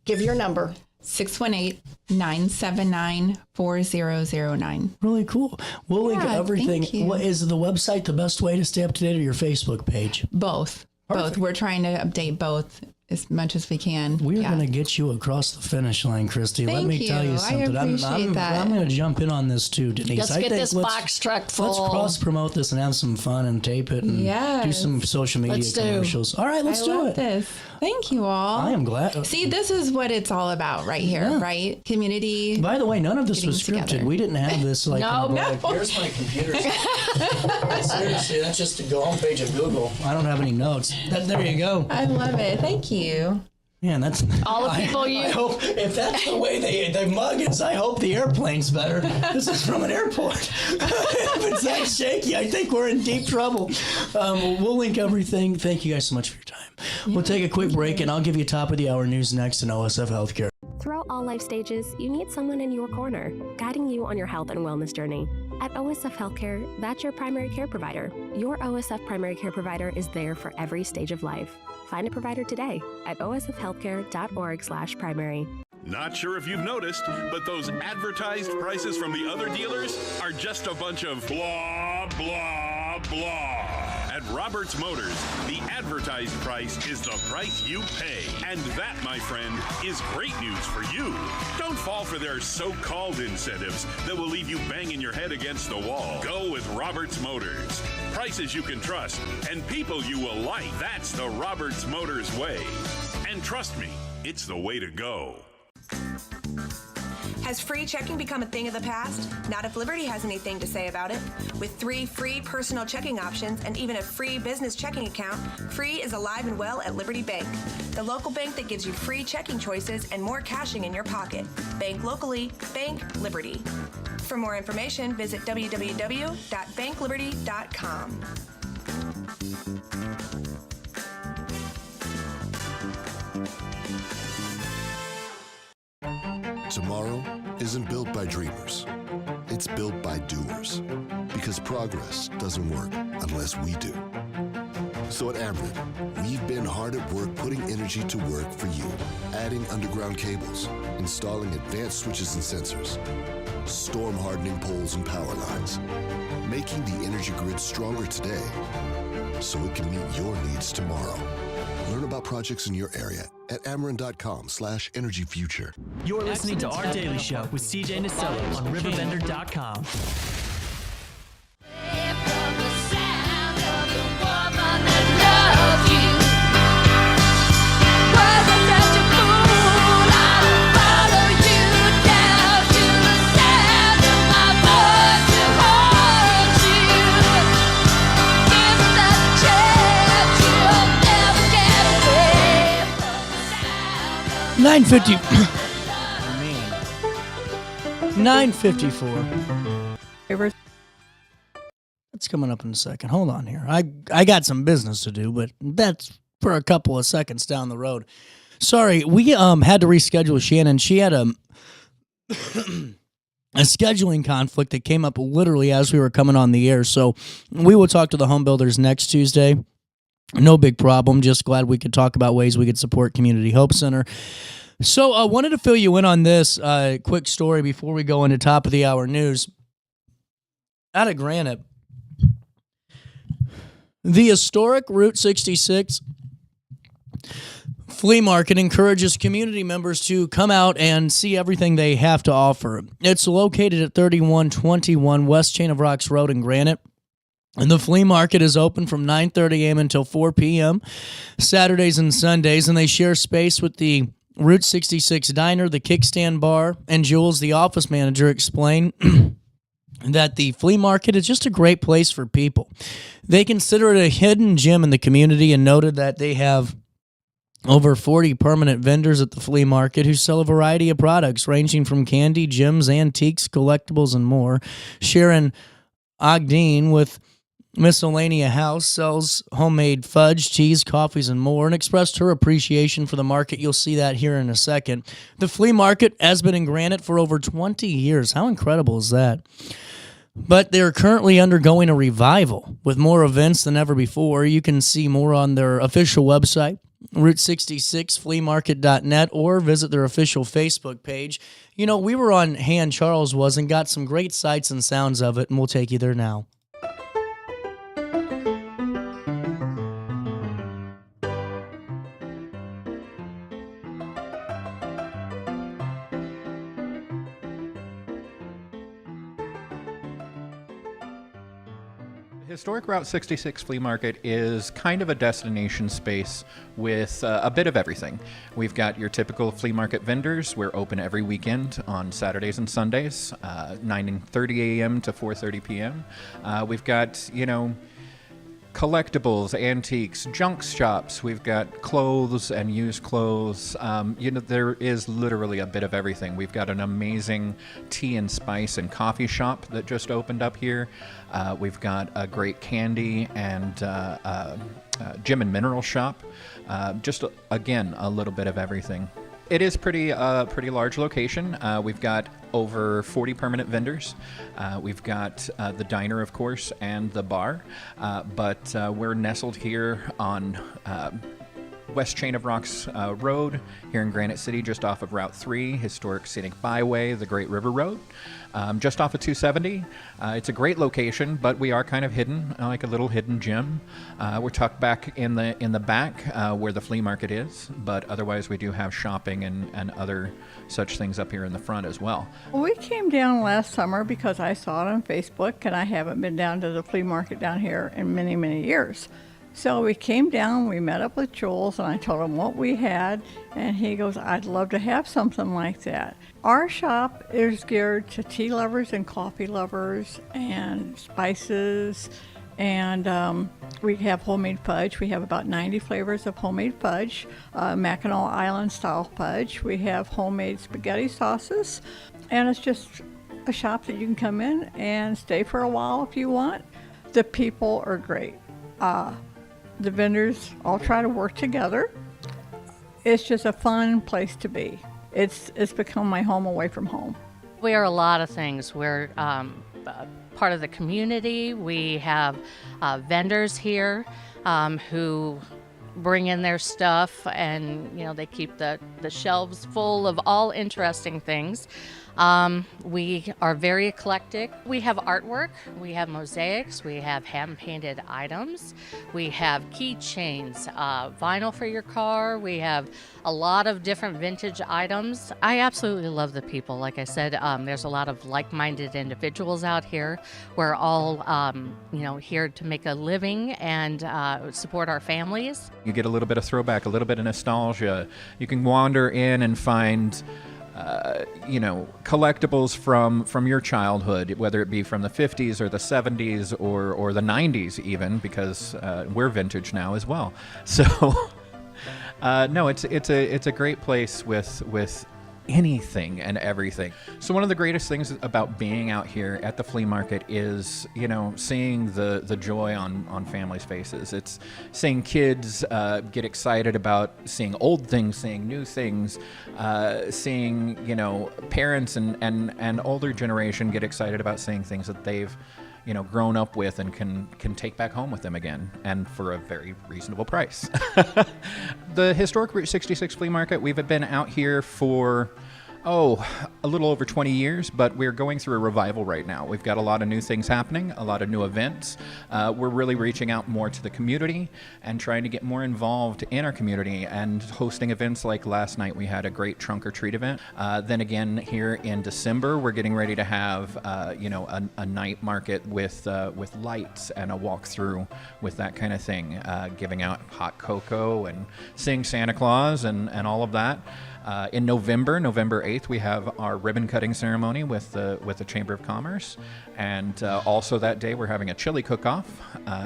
give your number. 618-979-4009. Really cool. We'll link everything. What is the website the best way to stay up to date, or your Facebook page? Both. Perfect. Both. We're trying to update both as much as we can. We're going to get you across the finish line, Christy. Let me tell you something. I appreciate that. I'm going to jump in on this too, Denise. Let's get this box truck full. Let's cross promote this and have some fun and tape it and do some social media commercials. All right, let's do it. This. Thank you all. I am glad. See, this is what it's all about right here, right? Community. By the way, none of this was scripted. Together. We didn't have this like. No. Here's my computer. Seriously, that's just to go homepage of Google. I don't have any notes. There you go. I love it. Thank you. Man, that's all the people I hope if that's the way they mug us, I hope the airplane's better. This is from an airport. If it's that shaky, I think we're in deep trouble. We'll link everything. Thank you guys so much for your time. We'll take a quick break, and I'll give you top of the hour news next in OSF Healthcare. Throughout all life stages, you need someone in your corner, guiding you on your health and wellness journey. At OSF Healthcare, that's your primary care provider. Your OSF primary care provider is there for every stage of life. Find a provider today at osfhealthcare.org/primary. Not sure if you've noticed, but those advertised prices from the other dealers are just a bunch of blah, blah, blah. At Roberts Motors, the advertised price is the price you pay. And that, my friend, is great news for you. Don't fall for their so-called incentives that will leave you banging your head against the wall. Go with Roberts Motors. Prices you can trust and people you will like. That's the Roberts Motors way. And trust me, it's the way to go. Has free checking become a thing of the past? Not if Liberty has anything to say about it. With 3 free personal checking options and even a free business checking account, free is alive and well at Liberty Bank, the local bank that gives you free checking choices and more cashing in your pocket. Bank locally, bank Liberty. For more information, visit www.bankliberty.com. Tomorrow isn't built by dreamers. It's built by doers. Because progress doesn't work unless we do. So at Ameren, we've been hard at work putting energy to work for you. Adding underground cables, installing advanced switches and sensors, storm hardening poles and power lines, making the energy grid stronger today so it can meet your needs tomorrow. Learn about projects in your area at Ameren.com/energyfuture. You're listening to Our Daily Show with CJ Nasello on RiverBender.com. $9.54. That's coming up in a second. Hold on here. I got some business to do, but that's for a couple of seconds down the road. Sorry, we had to reschedule Shannon. She had a scheduling conflict that came up literally as we were coming on the air. So we will talk to the home builders next Tuesday. No big problem. Just glad we could talk about ways we could support Community Hope Center. So I wanted to fill you in on this quick story before we go into top of the hour news. Out of Granite, the historic Route 66 flea market encourages community members to come out and see everything they have to offer. It's located at 3121 West Chain of Rocks Road in Granite. And the flea market is open from 9:30 a.m. until 4 p.m. Saturdays and Sundays, and they share space with the Route 66 Diner, the Kickstand Bar, and Jules, the office manager, explained that the flea market is just a great place for people. They consider it a hidden gem in the community and noted that they have over 40 permanent vendors at the flea market who sell a variety of products ranging from candy, gems, antiques, collectibles, and more. Sharon Ogden with Miscellanea House sells homemade fudge, teas, coffees, and more, and expressed her appreciation for the market. You'll see that here in a second. The flea market has been in Granite for over 20 years. How incredible is that? But they're currently undergoing a revival with more events than ever before. You can see more on their official website, Route66fleamarket.net, or visit their official Facebook page. You know, we were on Han Charles was and got some great sights and sounds of it, and we'll take you there now. Historic Route 66 Flea Market is kind of a destination space with a bit of everything. We've got your typical flea market vendors. We're open every weekend on Saturdays and Sundays, 9:30 a.m. to 4:30 p.m. We've got, collectibles, antiques, junk shops. We've got clothes and used clothes. There is literally a bit of everything. We've got an amazing tea and spice and coffee shop that just opened up here. We've got a great candy and gem and mineral shop. Again, a little bit of everything. It is pretty large location. We've got over 40 permanent vendors. We've got the diner, of course, and the bar. But we're nestled here on West Chain of Rocks Road here in Granite City, just off of Route 3, historic scenic byway, the Great River Road, just off of 270. It's a great location, but we are kind of hidden, like a little hidden gem. We're tucked back in the back where the flea market is, but otherwise we do have shopping and other such things up here in the front as well. We came down last summer because I saw it on Facebook, and I haven't been down to the flea market down here in many, many years. So we came down, we met up with Jules, and I told him what we had, and he goes, I'd love to have something like that. Our shop is geared to tea lovers and coffee lovers and spices, and we have homemade fudge. We have about 90 flavors of homemade fudge, Mackinac Island style fudge. We have homemade spaghetti sauces, and it's just a shop that you can come in and stay for a while if you want. The people are great. The vendors all try to work together. It's just a fun place to be. It's become my home away from home. We are a lot of things. We're part of the community. We have vendors here. who bring in their stuff, and they keep the shelves full of all interesting things. We are very eclectic. We have artwork, we have mosaics, we have hand-painted items, we have keychains, vinyl for your car, we have a lot of different vintage items. I absolutely love the people. Like I said, there's a lot of like-minded individuals out here. We're all, here to make a living and support our families. You get a little bit of throwback, a little bit of nostalgia. You can wander in and find collectibles from your childhood, whether it be from the 50s or the 70s or the 90s even, because we're vintage now as well. So, no, it's a great place with anything and everything. So one of the greatest things about being out here at the flea market is, seeing the joy on families' faces. It's seeing kids get excited about seeing old things, seeing new things, seeing, parents and older generation get excited about seeing things that they've grown up with and can take back home with them again, and for a very reasonable price. The historic Route 66 flea market, we've been out here for a little over 20 years, but we're going through a revival right now. We've got a lot of new things happening, a lot of new events. We're really reaching out more to the community and trying to get more involved in our community and hosting events like last night. We had a great trunk or treat event. Then again, here in December, we're getting ready to have a night market with lights and a walkthrough with that kind of thing, giving out hot cocoa and seeing Santa Claus and all of that. In November 8th, we have our ribbon cutting ceremony with the Chamber of Commerce, and also that day we're having a chili cook-off.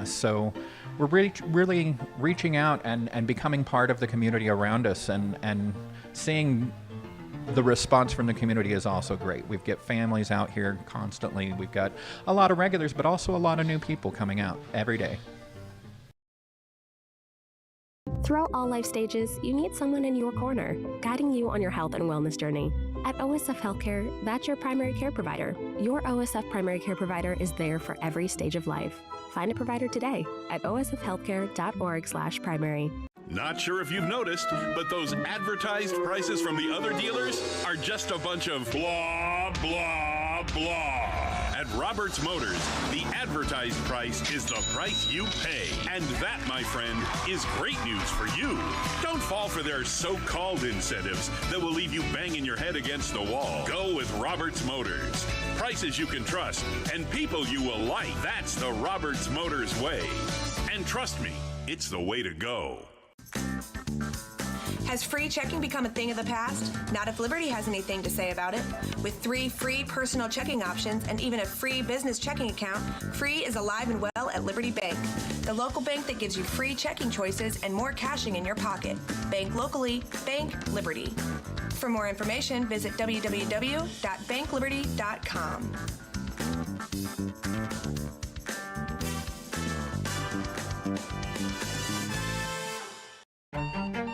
So we're really reaching out and becoming part of the community around us, and seeing the response from the community is also great. We've got families out here constantly. We've got a lot of regulars, but also a lot of new people coming out every day. Throughout all life stages, you need someone in your corner, guiding you on your health and wellness journey. At OSF Healthcare, that's your primary care provider. Your OSF primary care provider is there for every stage of life. Find a provider today at osfhealthcare.org/primary. Not sure if you've noticed, but those advertised prices from the other dealers are just a bunch of blah, blah, blah. At Roberts Motors, the advertised price is the price you pay. And that, my friend, is great news for you. Don't fall for their so-called incentives that will leave you banging your head against the wall. Go with Roberts Motors. Prices you can trust and people you will like. That's the Roberts Motors way. And trust me, it's the way to go. Has free checking become a thing of the past? Not if Liberty has anything to say about it. With 3 free personal checking options and even a free business checking account, free is alive and well at Liberty Bank, the local bank that gives you free checking choices and more cashing in your pocket. Bank locally, bank Liberty. For more information, visit www.bankliberty.com.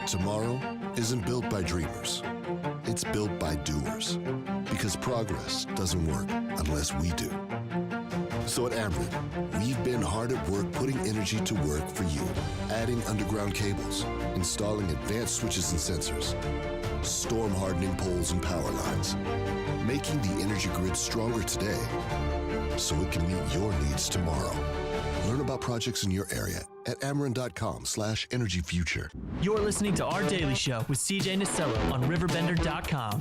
Tomorrow isn't built by dreamers. It's built by doers. Because progress doesn't work unless we do. So at Ameren, we've been hard at work putting energy to work for you. Adding underground cables, installing advanced switches and sensors, storm hardening poles and power lines, making the energy grid stronger today so it can meet your needs tomorrow. Learn about projects in your area at Ameren.com/energyfuture. You're listening to Our Daily Show with CJ Nasello on RiverBender.com.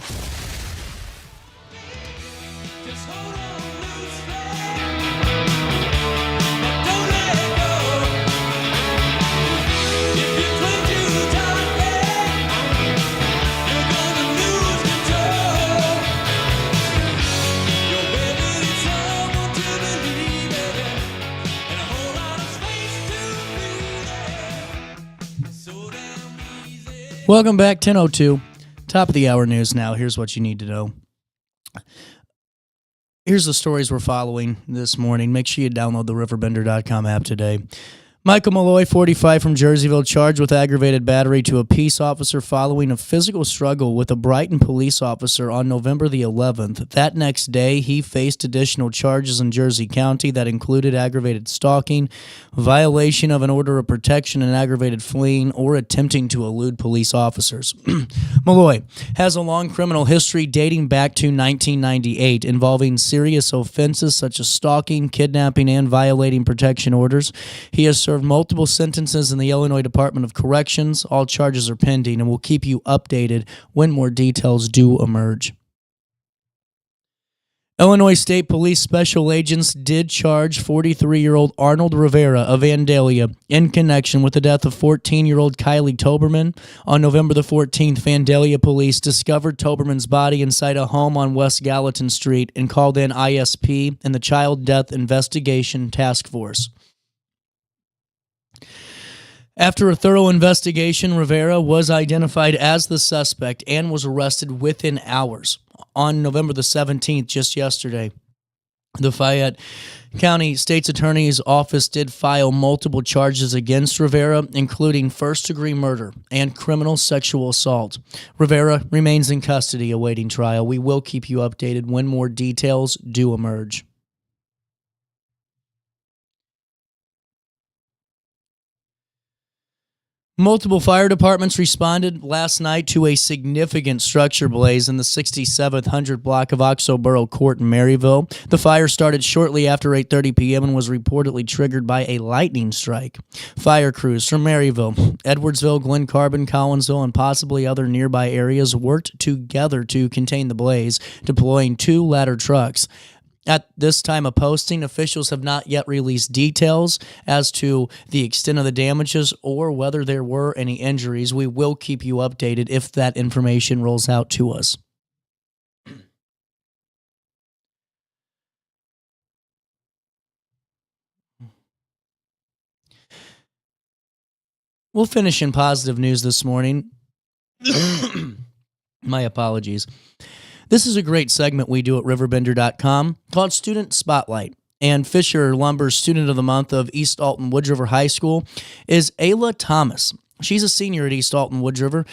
Just hold on loosely, but don't let go. If you cling too tightly, you're gonna lose control. You're ready someone to believe it, and a whole lot of space to breathe it. So damn easy. Welcome back, 10:02. Top of the hour news now. Here's what you need to know. Here's the stories we're following this morning. Make sure you download the RiverBender.com app today. Michael Malloy, 45, from Jerseyville, charged with aggravated battery to a peace officer following a physical struggle with a Brighton police officer on November the 11th. That next day, he faced additional charges in Jersey County that included aggravated stalking, violation of an order of protection, and aggravated fleeing or attempting to elude police officers. Malloy has a long criminal history dating back to 1998 involving serious offenses such as stalking, kidnapping, and violating protection orders. He has served multiple sentences in the Illinois Department of Corrections. All charges are pending, and we'll keep you updated when more details do emerge. Illinois State Police special agents did charge 43-year-old Arnold Rivera of Vandalia in connection with the death of 14-year-old Kylie Toberman. On November the 14th, Vandalia police discovered Toberman's body inside a home on West Gallatin Street and called in ISP and the Child Death Investigation Task Force. After a thorough investigation, Rivera was identified as the suspect and was arrested within hours. On November the 17th, just yesterday, the Fayette County State's Attorney's Office did file multiple charges against Rivera, including first-degree murder and criminal sexual assault. Rivera remains in custody awaiting trial. We will keep you updated when more details do emerge. Multiple fire departments responded last night to a significant structure blaze in the 6700 block of Oxoboro Court in Maryville. The fire started shortly after 8:30 p.m. and was reportedly triggered by a lightning strike. Fire crews from Maryville, Edwardsville, Glen Carbon, Collinsville, and possibly other nearby areas worked together to contain the blaze, deploying 2 ladder trucks. At this time of posting, officials have not yet released details as to the extent of the damages or whether there were any injuries. We will keep you updated if that information rolls out to us. We'll finish in positive news this morning. My apologies. This is a great segment we do at RiverBender.com called Student Spotlight. And Fisher Lumber's Student of the Month of East Alton Wood River High School is Ayla Thomas. She's a senior at East Alton Wood River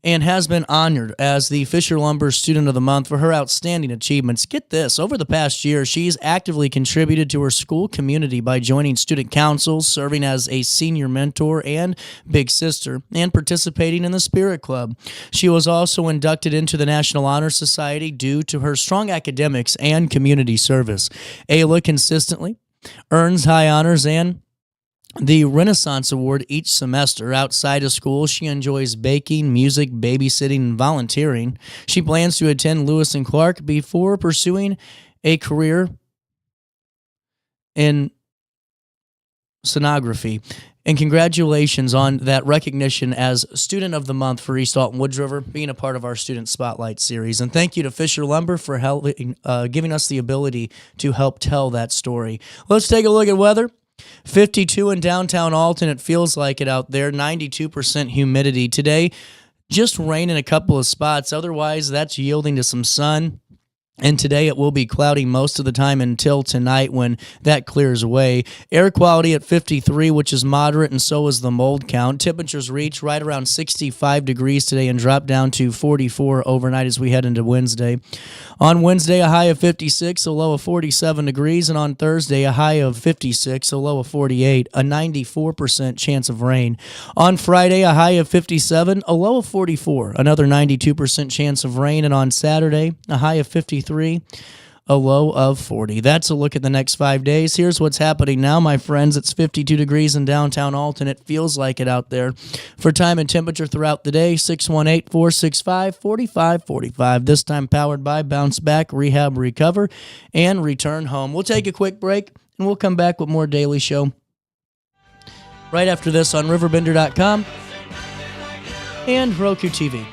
and has been honored as the Fisher Lumber Student of the Month for her outstanding achievements. Get this, over the past year, she's actively contributed to her school community by joining student councils, serving as a senior mentor and big sister, and participating in the Spirit Club. She was also inducted into the National Honor Society due to her strong academics and community service. Ayla consistently earns high honors and the Renaissance Award each semester. Outside of school, she enjoys baking, music, babysitting, and volunteering. She plans to attend Lewis and Clark before pursuing a career in sonography. And congratulations on that recognition as Student of the Month for East Alton Wood River, being a part of our Student Spotlight series. And thank you to Fisher Lumber for giving us the ability to help tell that story. Let's take a look at weather. 52 in downtown Alton. It feels like it out there. 92% humidity. Today, just rain in a couple of spots. Otherwise, that's yielding to some sun. And today it will be cloudy most of the time until tonight when that clears away. Air quality at 53, which is moderate, and so is the mold count. Temperatures reach right around 65 degrees today and drop down to 44 overnight as we head into Wednesday. On Wednesday, a high of 56, a low of 47 degrees, and on Thursday, a high of 56, a low of 48, a 94% chance of rain. On Friday, a high of 57, a low of 44, another 92% chance of rain, and on Saturday, a high of 53, a low of 40. That's a look at the next 5 days. Here's what's happening now, my friends. It's 52 degrees in downtown Alton. It feels like it out there. For time and temperature throughout the day, 618-465-4545. This time powered by Bounce Back, Rehab, Recover, and Return Home. We'll take a quick break, and we'll come back with more Daily Show right after this on RiverBender.com and Roku TV.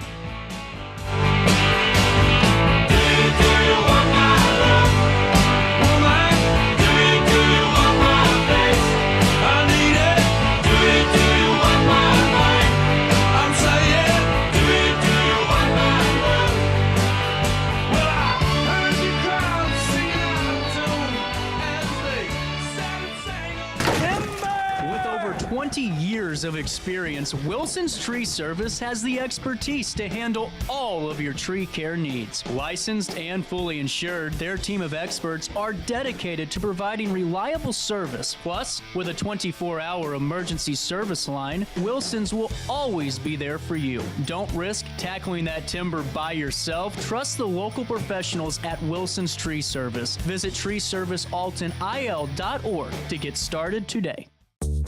years of experience, Wilson's Tree Service has the expertise to handle all of your tree care needs. Licensed and fully insured, their team of experts are dedicated to providing reliable service. Plus, with a 24-hour emergency service line, Wilson's will always be there for you. Don't risk tackling that timber by yourself. Trust the local professionals at Wilson's Tree Service. Visit treeservicealtonil.org to get started today.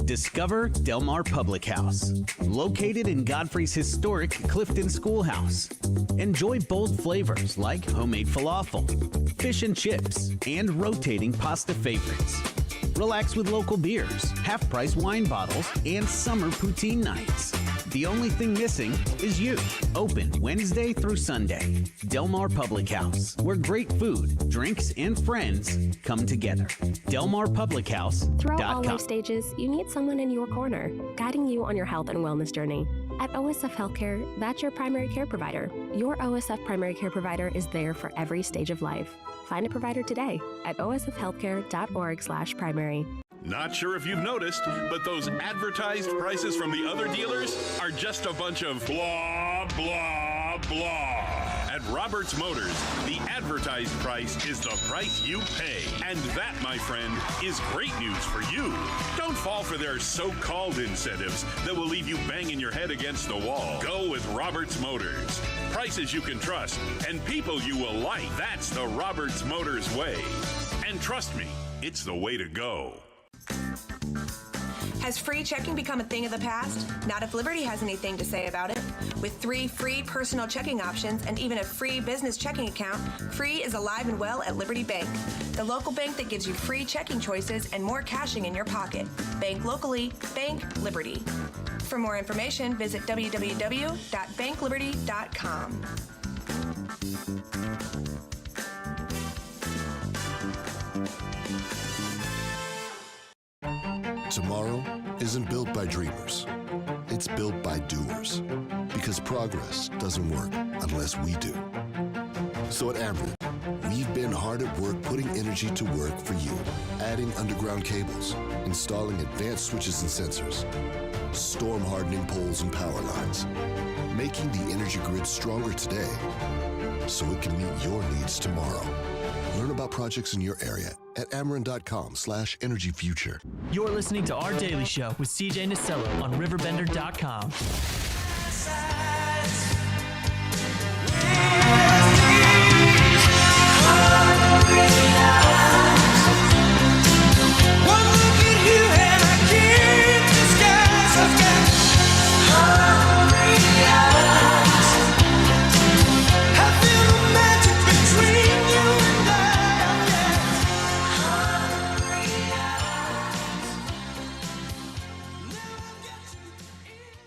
Discover Del Mar Public House, located in Godfrey's historic Clifton Schoolhouse. Enjoy bold flavors like homemade falafel, fish and chips, and rotating pasta favorites. Relax with local beers, half-price wine bottles, and summer poutine nights. The only thing missing is you. Open Wednesday through Sunday. Del Mar Public House, where great food, drinks, and friends come together. DelMarPublicHouse.com. Throughout all life stages, you need someone in your corner, guiding you on your health and wellness journey. At OSF Healthcare, that's your primary care provider. Your OSF primary care provider is there for every stage of life. Find a provider today at osfhealthcare.org/primary. Not sure if you've noticed, but those advertised prices from the other dealers are just a bunch of blah, blah, blah. At Roberts Motors, the advertised price is the price you pay. And that, my friend, is great news for you. Don't fall for their so-called incentives that will leave you banging your head against the wall. Go with Roberts Motors. Prices you can trust and people you will like. That's the Roberts Motors way. And trust me, it's the way to go. Has free checking become a thing of the past? Not if Liberty has anything to say about it. With 3 free personal checking options and even a free business checking account, free is alive and well at Liberty Bank, the local bank that gives you free checking choices and more cashing in your pocket. Bank locally, bank Liberty. For more information, visit www.bankliberty.com. Tomorrow isn't built by dreamers. It's built by doers. Because progress doesn't work unless we do. So at Ameren, we've been hard at work putting energy to work for you. Adding underground cables, installing advanced switches and sensors, storm hardening poles and power lines, making the energy grid stronger today so it can meet your needs tomorrow. Learn about projects in your area at Ameren.com/energyfuture. You're listening to Our Daily Show with CJ Nasello on RiverBender.com.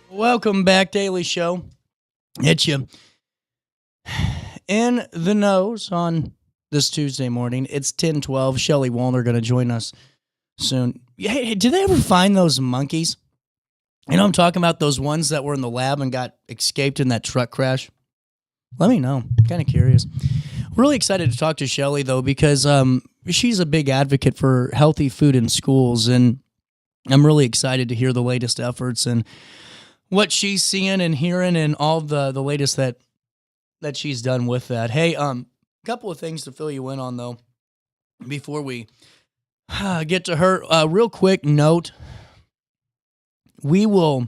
Welcome back, Daily Show. Hit you in the nose on this Tuesday morning. It's 10:12. Shelly Wuellner going to join us soon. Hey, did they ever find those monkeys? You know, I'm talking about those ones that were in the lab and got escaped in that truck crash. Let me know. I'm kind of curious. Really excited to talk to Shelly, though, because she's a big advocate for healthy food in schools, and I'm really excited to hear the latest efforts and what she's seeing and hearing and all the latest that she's done with that. Hey, couple of things to fill you in on, though, before we get to her. Real quick note, we will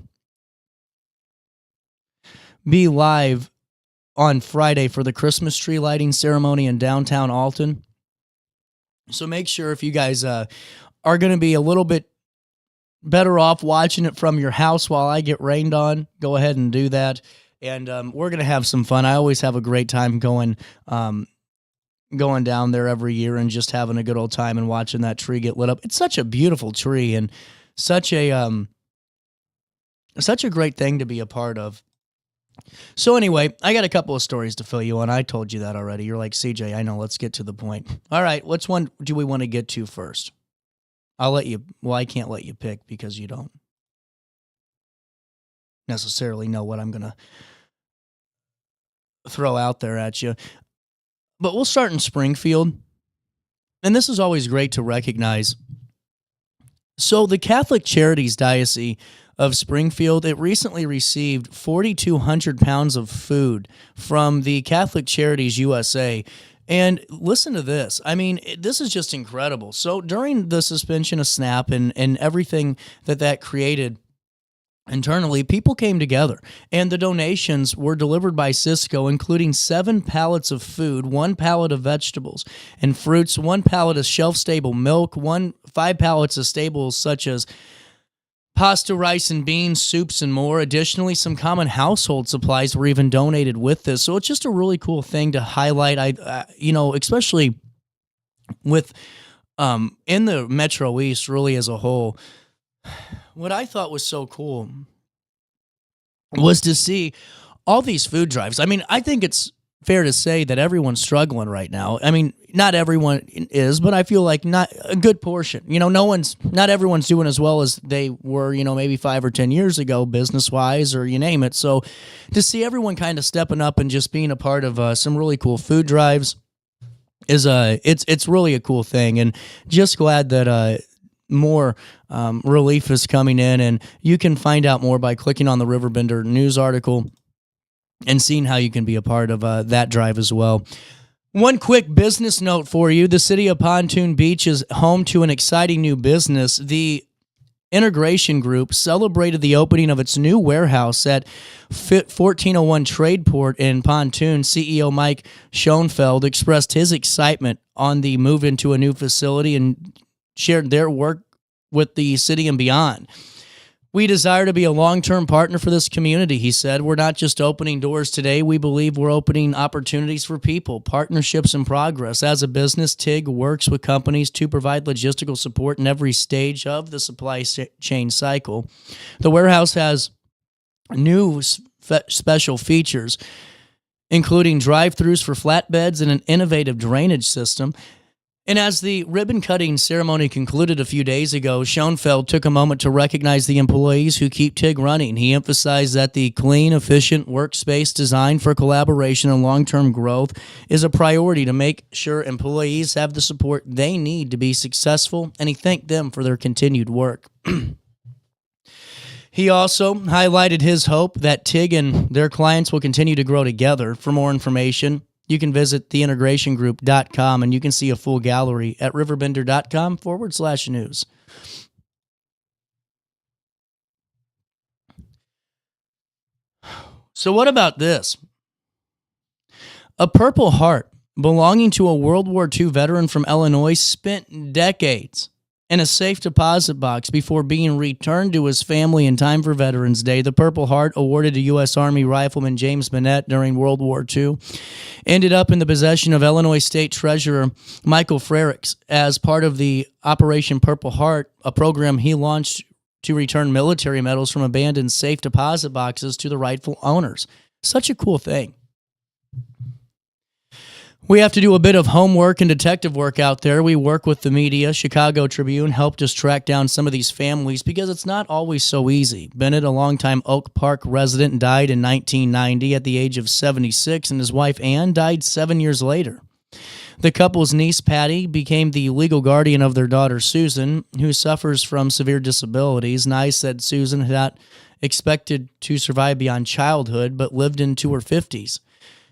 be live on Friday for the Christmas tree lighting ceremony in downtown Alton. So make sure if you guys are going to be a little bit better off watching it from your house while I get rained on, go ahead and do that. And we're going to have some fun. I always have a great time going down there every year and just having a good old time and watching that tree get lit up. It's such a beautiful tree and such a great thing to be a part of. So anyway, I got a couple of stories to fill you in. I told you that already. You're like, CJ, I know, let's get to the point. All right, which one do we want to get to first? I'll let you, well, I can't let you pick because you don't necessarily know what I'm going to throw out there at you. But we'll start in Springfield. And this is always great to recognize. So the Catholic Charities Diocese of Springfield, it recently received 4,200 pounds of food from the Catholic Charities USA. And listen to this. I mean, this is just incredible. So during the suspension of SNAP and everything that created internally, people came together, and the donations were delivered by Cisco, including 7 pallets of food, 1 pallet of vegetables and fruits, 1 pallet of shelf-stable milk, 5 pallets of staples such as pasta, rice, and beans, soups, and more. Additionally, some common household supplies were even donated with this. So it's just a really cool thing to highlight. Especially with in the Metro East, really as a whole. What I thought was so cool was to see all these food drives. I mean, I think it's fair to say that everyone's struggling right now. I mean, not everyone is, but I feel like not a good portion. Not everyone's doing as well as they were, maybe 5 or 10 years ago, business-wise, or you name it. So to see everyone kind of stepping up and just being a part of some really cool food drives is it's really a cool thing, and just glad that more relief is coming in, and you can find out more by clicking on the Riverbender news article and seeing how you can be a part of that drive as well. One quick business note for you. The city of Pontoon Beach is home to an exciting new business. The Integration Group celebrated the opening of its new warehouse at 1401 Tradeport in Pontoon. CEO Mike Schoenfeld expressed his excitement on the move into a new facility and shared their work with the city and beyond. We desire to be a long-term partner for this community, he said. We're not just opening doors today. We believe we're opening opportunities for people, partnerships, and progress. As a business, TIG works with companies to provide logistical support in every stage of the supply chain cycle. The warehouse has new special features, including drive-thrus for flatbeds and an innovative drainage system. And as the ribbon-cutting ceremony concluded a few days ago, Schoenfeld took a moment to recognize the employees who keep TIG running. He emphasized that the clean, efficient workspace designed for collaboration and long-term growth is a priority to make sure employees have the support they need to be successful, and he thanked them for their continued work. He also highlighted his hope that TIG and their clients will continue to grow together. For more information, you can visit theintegrationgroup.com, and you can see a full gallery at RiverBender.com/news. So what about this? A Purple Heart belonging to a World War II veteran from Illinois spent decades in a safe deposit box before being returned to his family in time for Veterans Day. The Purple Heart, awarded to U.S. Army Rifleman James Bennett during World War II, ended up in the possession of Illinois State Treasurer Michael Frerichs as part of the Operation Purple Heart, a program he launched to return military medals from abandoned safe deposit boxes to the rightful owners. Such a cool thing. We have to do a bit of homework and detective work out there. We work with the media. Chicago Tribune helped us track down some of these families because it's not always so easy. Bennett, a longtime Oak Park resident, died in 1990 at the age of 76, and his wife Ann died 7 years later. The couple's niece, Patty, became the legal guardian of their daughter, Susan, who suffers from severe disabilities. Nye said Susan had not expected to survive beyond childhood, but lived into her 50s.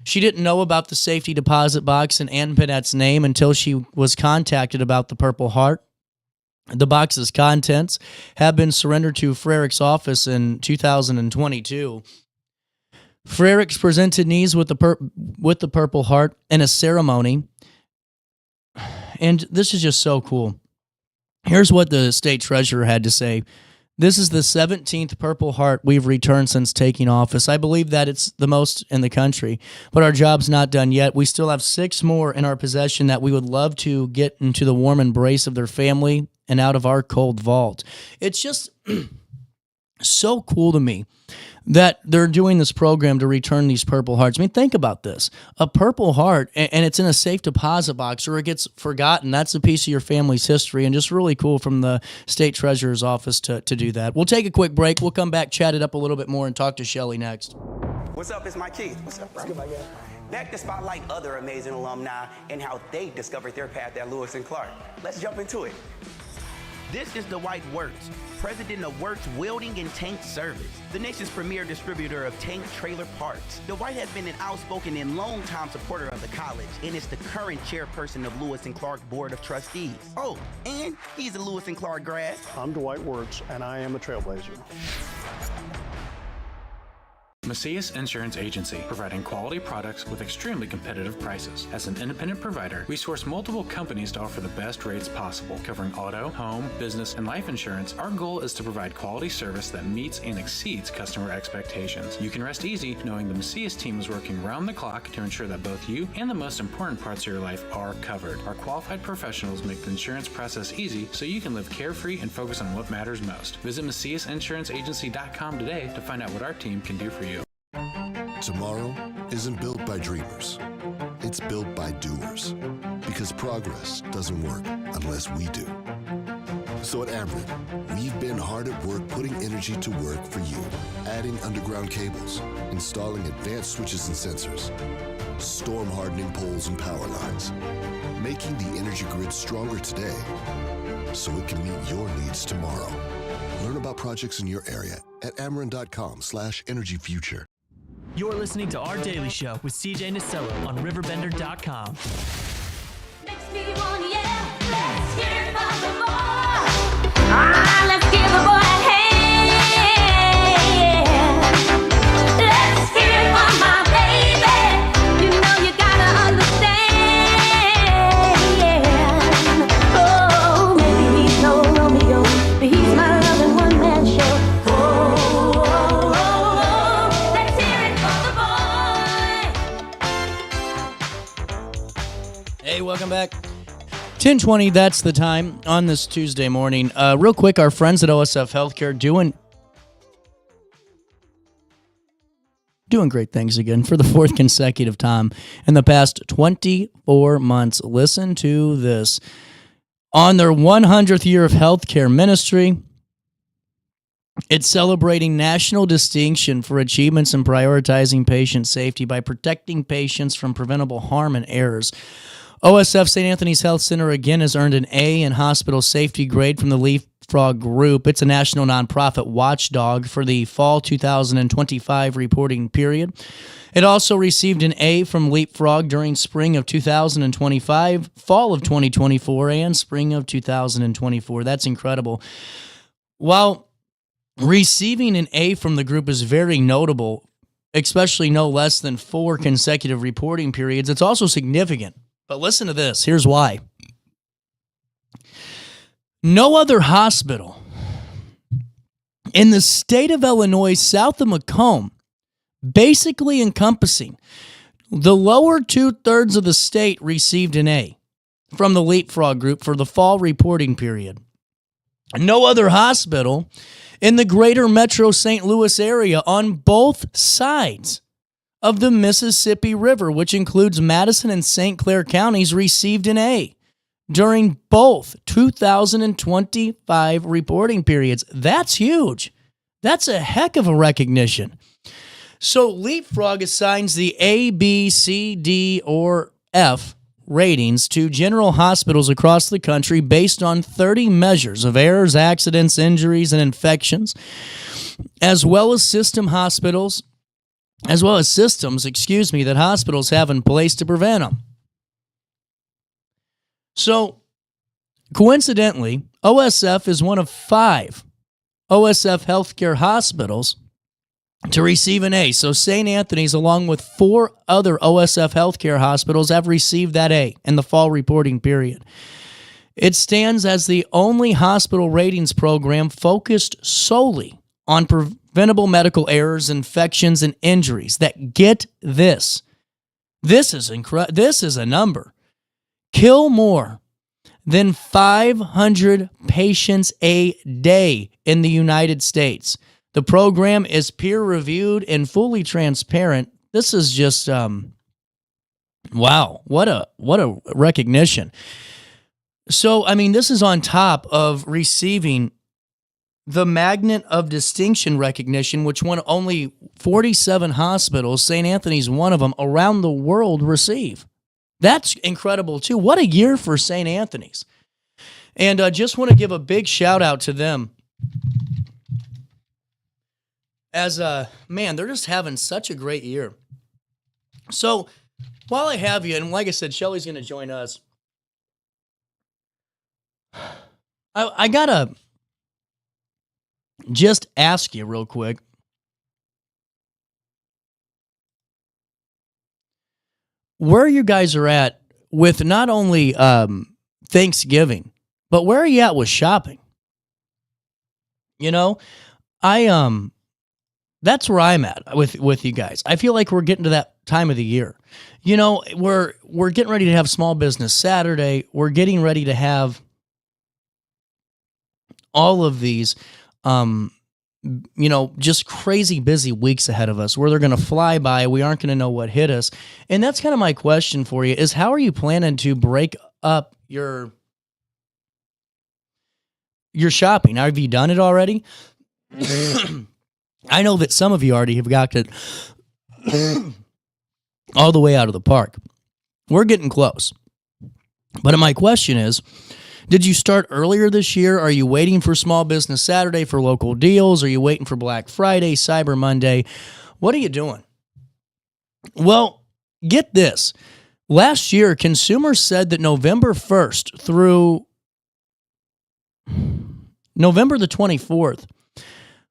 She didn't know about the safety deposit box and Ann Bennett's name until she was contacted about the Purple Heart. The box's contents have been surrendered to Frerich's office in 2022. Frerichs presented Nees with the Purple Heart in a ceremony, and this is just so cool. Here's what the state treasurer had to say. This is the 17th Purple Heart we've returned since taking office. I believe that it's the most in the country, but our job's not done yet. We still have 6 more in our possession that we would love to get into the warm embrace of their family and out of our cold vault. It's just so cool to me that they're doing this program to return these Purple Hearts. I mean, think about this. A Purple Heart, and it's in a safe deposit box, or it gets forgotten. That's a piece of your family's history, and just really cool from the state treasurer's office to do that. We'll take a quick break. We'll come back, chat it up a little bit more, and talk to Shelly next. What's up? It's Mike Keith. What's up, bro? Good, my guy. Back to spotlight other amazing alumni and how they discovered their path at Lewis and Clark. Let's jump into it. This is Dwight Wirtz, president of Wirtz Welding and Tank Service, the nation's premier distributor of tank trailer parts. Dwight has been an outspoken and long-time supporter of the college and is the current chairperson of Lewis and Clark Board of Trustees. Oh, and he's a Lewis and Clark grad. I'm Dwight Wirtz, and I am a trailblazer. Macias Insurance Agency, providing quality products with extremely competitive prices. As an independent provider, we source multiple companies to offer the best rates possible, covering auto, home, business, and life insurance. Our goal is to provide quality service that meets and exceeds customer expectations. You can rest easy knowing the Macias team is working round the clock to ensure that both you and the most important parts of your life are covered. Our qualified professionals make the insurance process easy so you can live carefree and focus on what matters most. Visit MaciasInsuranceAgency.com today to find out what our team can do for you. Tomorrow isn't built by dreamers. It's built by doers. Because progress doesn't work unless we do. So at Ameren, we've been hard at work putting energy to work for you. Adding underground cables, installing advanced switches and sensors, storm hardening poles and power lines, making the energy grid stronger today so it can meet your needs tomorrow. Learn about projects in your area at Ameren.com/energyfuture. You're listening to Our Daily Show with CJ Nasello on RiverBender.com. Makes me want, yeah, let's hear it from the boy. Let's give the boy a hand. Let's hear it from my baby. You know you gotta understand. Oh, maybe he's no Romeo, but he's my loving one-man show. Hey, welcome back. 10:20, that's the time on this Tuesday morning. Real quick, our friends at OSF Healthcare doing great things again for the fourth consecutive time in the past 24 months. Listen to this. On their 100th year of healthcare ministry, it's celebrating national distinction for achievements in prioritizing patient safety by protecting patients from preventable harm and errors. OSF St. Anthony's Health Center again has earned an A in hospital safety grade from the Leapfrog Group. It's a national nonprofit watchdog for the fall 2025 reporting period. It also received an A from Leapfrog during spring of 2025, fall of 2024, and spring of 2024. That's incredible. While receiving an A from the group is very notable, especially no less than 4 consecutive reporting periods, it's also significant. But listen to this. Here's why. No other hospital in the state of Illinois, south of Macomb, basically encompassing the lower 2/3 of the state, received an A from the Leapfrog Group for the fall reporting period. No other hospital in the greater metro St. Louis area on both sides of the Mississippi River, which includes Madison and St. Clair counties, received an A during both 2025 reporting periods. That's huge. That's a heck of a recognition. So Leapfrog assigns the A, B, C, D, or F ratings to general hospitals across the country based on 30 measures of errors, accidents, injuries, and infections, as well as systems that hospitals have in place to prevent them. So, coincidentally, OSF is one of 5 OSF healthcare hospitals to receive an A. So St. Anthony's, along with 4 other OSF healthcare hospitals, have received that A in the fall reporting period. It stands as the only hospital ratings program focused solely on preventable medical errors, infections, and injuries that, get this. This is a number. Kill more than 500 patients a day in the United States. The program is peer-reviewed and fully transparent. This is just, wow, what a recognition. So, I mean, this is on top of receiving the Magnet of Distinction recognition, which won only 47 hospitals, St. Anthony's one of them, around the world receive. That's incredible, too. What a year for St. Anthony's. And I just want to give a big shout out to them. As, man, they're just having such a great year. So while I have you, and like I said, Shelly's going to join us, I got to just ask you real quick. Where you guys are at with not only Thanksgiving, but where are you at with shopping? You know, that's where I'm at with you guys. I feel like we're getting to that time of the year. You know, we're getting ready to have Small Business Saturday. We're getting ready to have all of these, you know, just crazy busy weeks ahead of us where they're going to fly by. We aren't going to know what hit us. And that's kind of my question for you is how are you planning to break up your shopping? Have you done it already? I know that some of you already have got it all the way out of the park. We're getting close. But my question is, did you start earlier this year? Are you waiting for Small Business Saturday for local deals? Are you waiting for Black Friday, Cyber Monday? What are you doing? Well, get this. Last year, consumers said that November 1st through November the 24th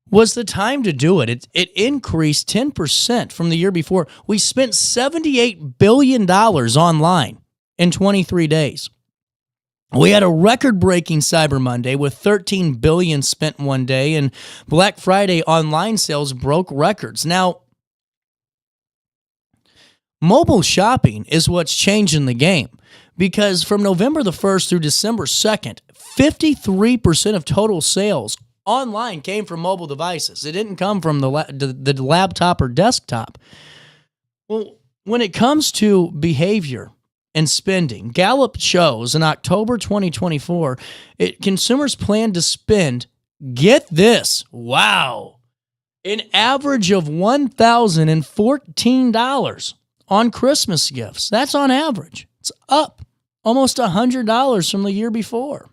was the time to do it. It increased 10% from the year before. We spent $78 billion online in 23 days. We had a record-breaking Cyber Monday with $13 billion spent in one day, and Black Friday online sales broke records. Now, mobile shopping is what's changing the game because from November the 1st through December 2nd, 53% of total sales online came from mobile devices. It didn't come from the laptop or desktop. Well, when it comes to behavior and spending, Gallup shows in October 2024, consumers plan to spend, get this, wow, an average of $1,014 on Christmas gifts. That's on average. It's up almost $100 from the year before.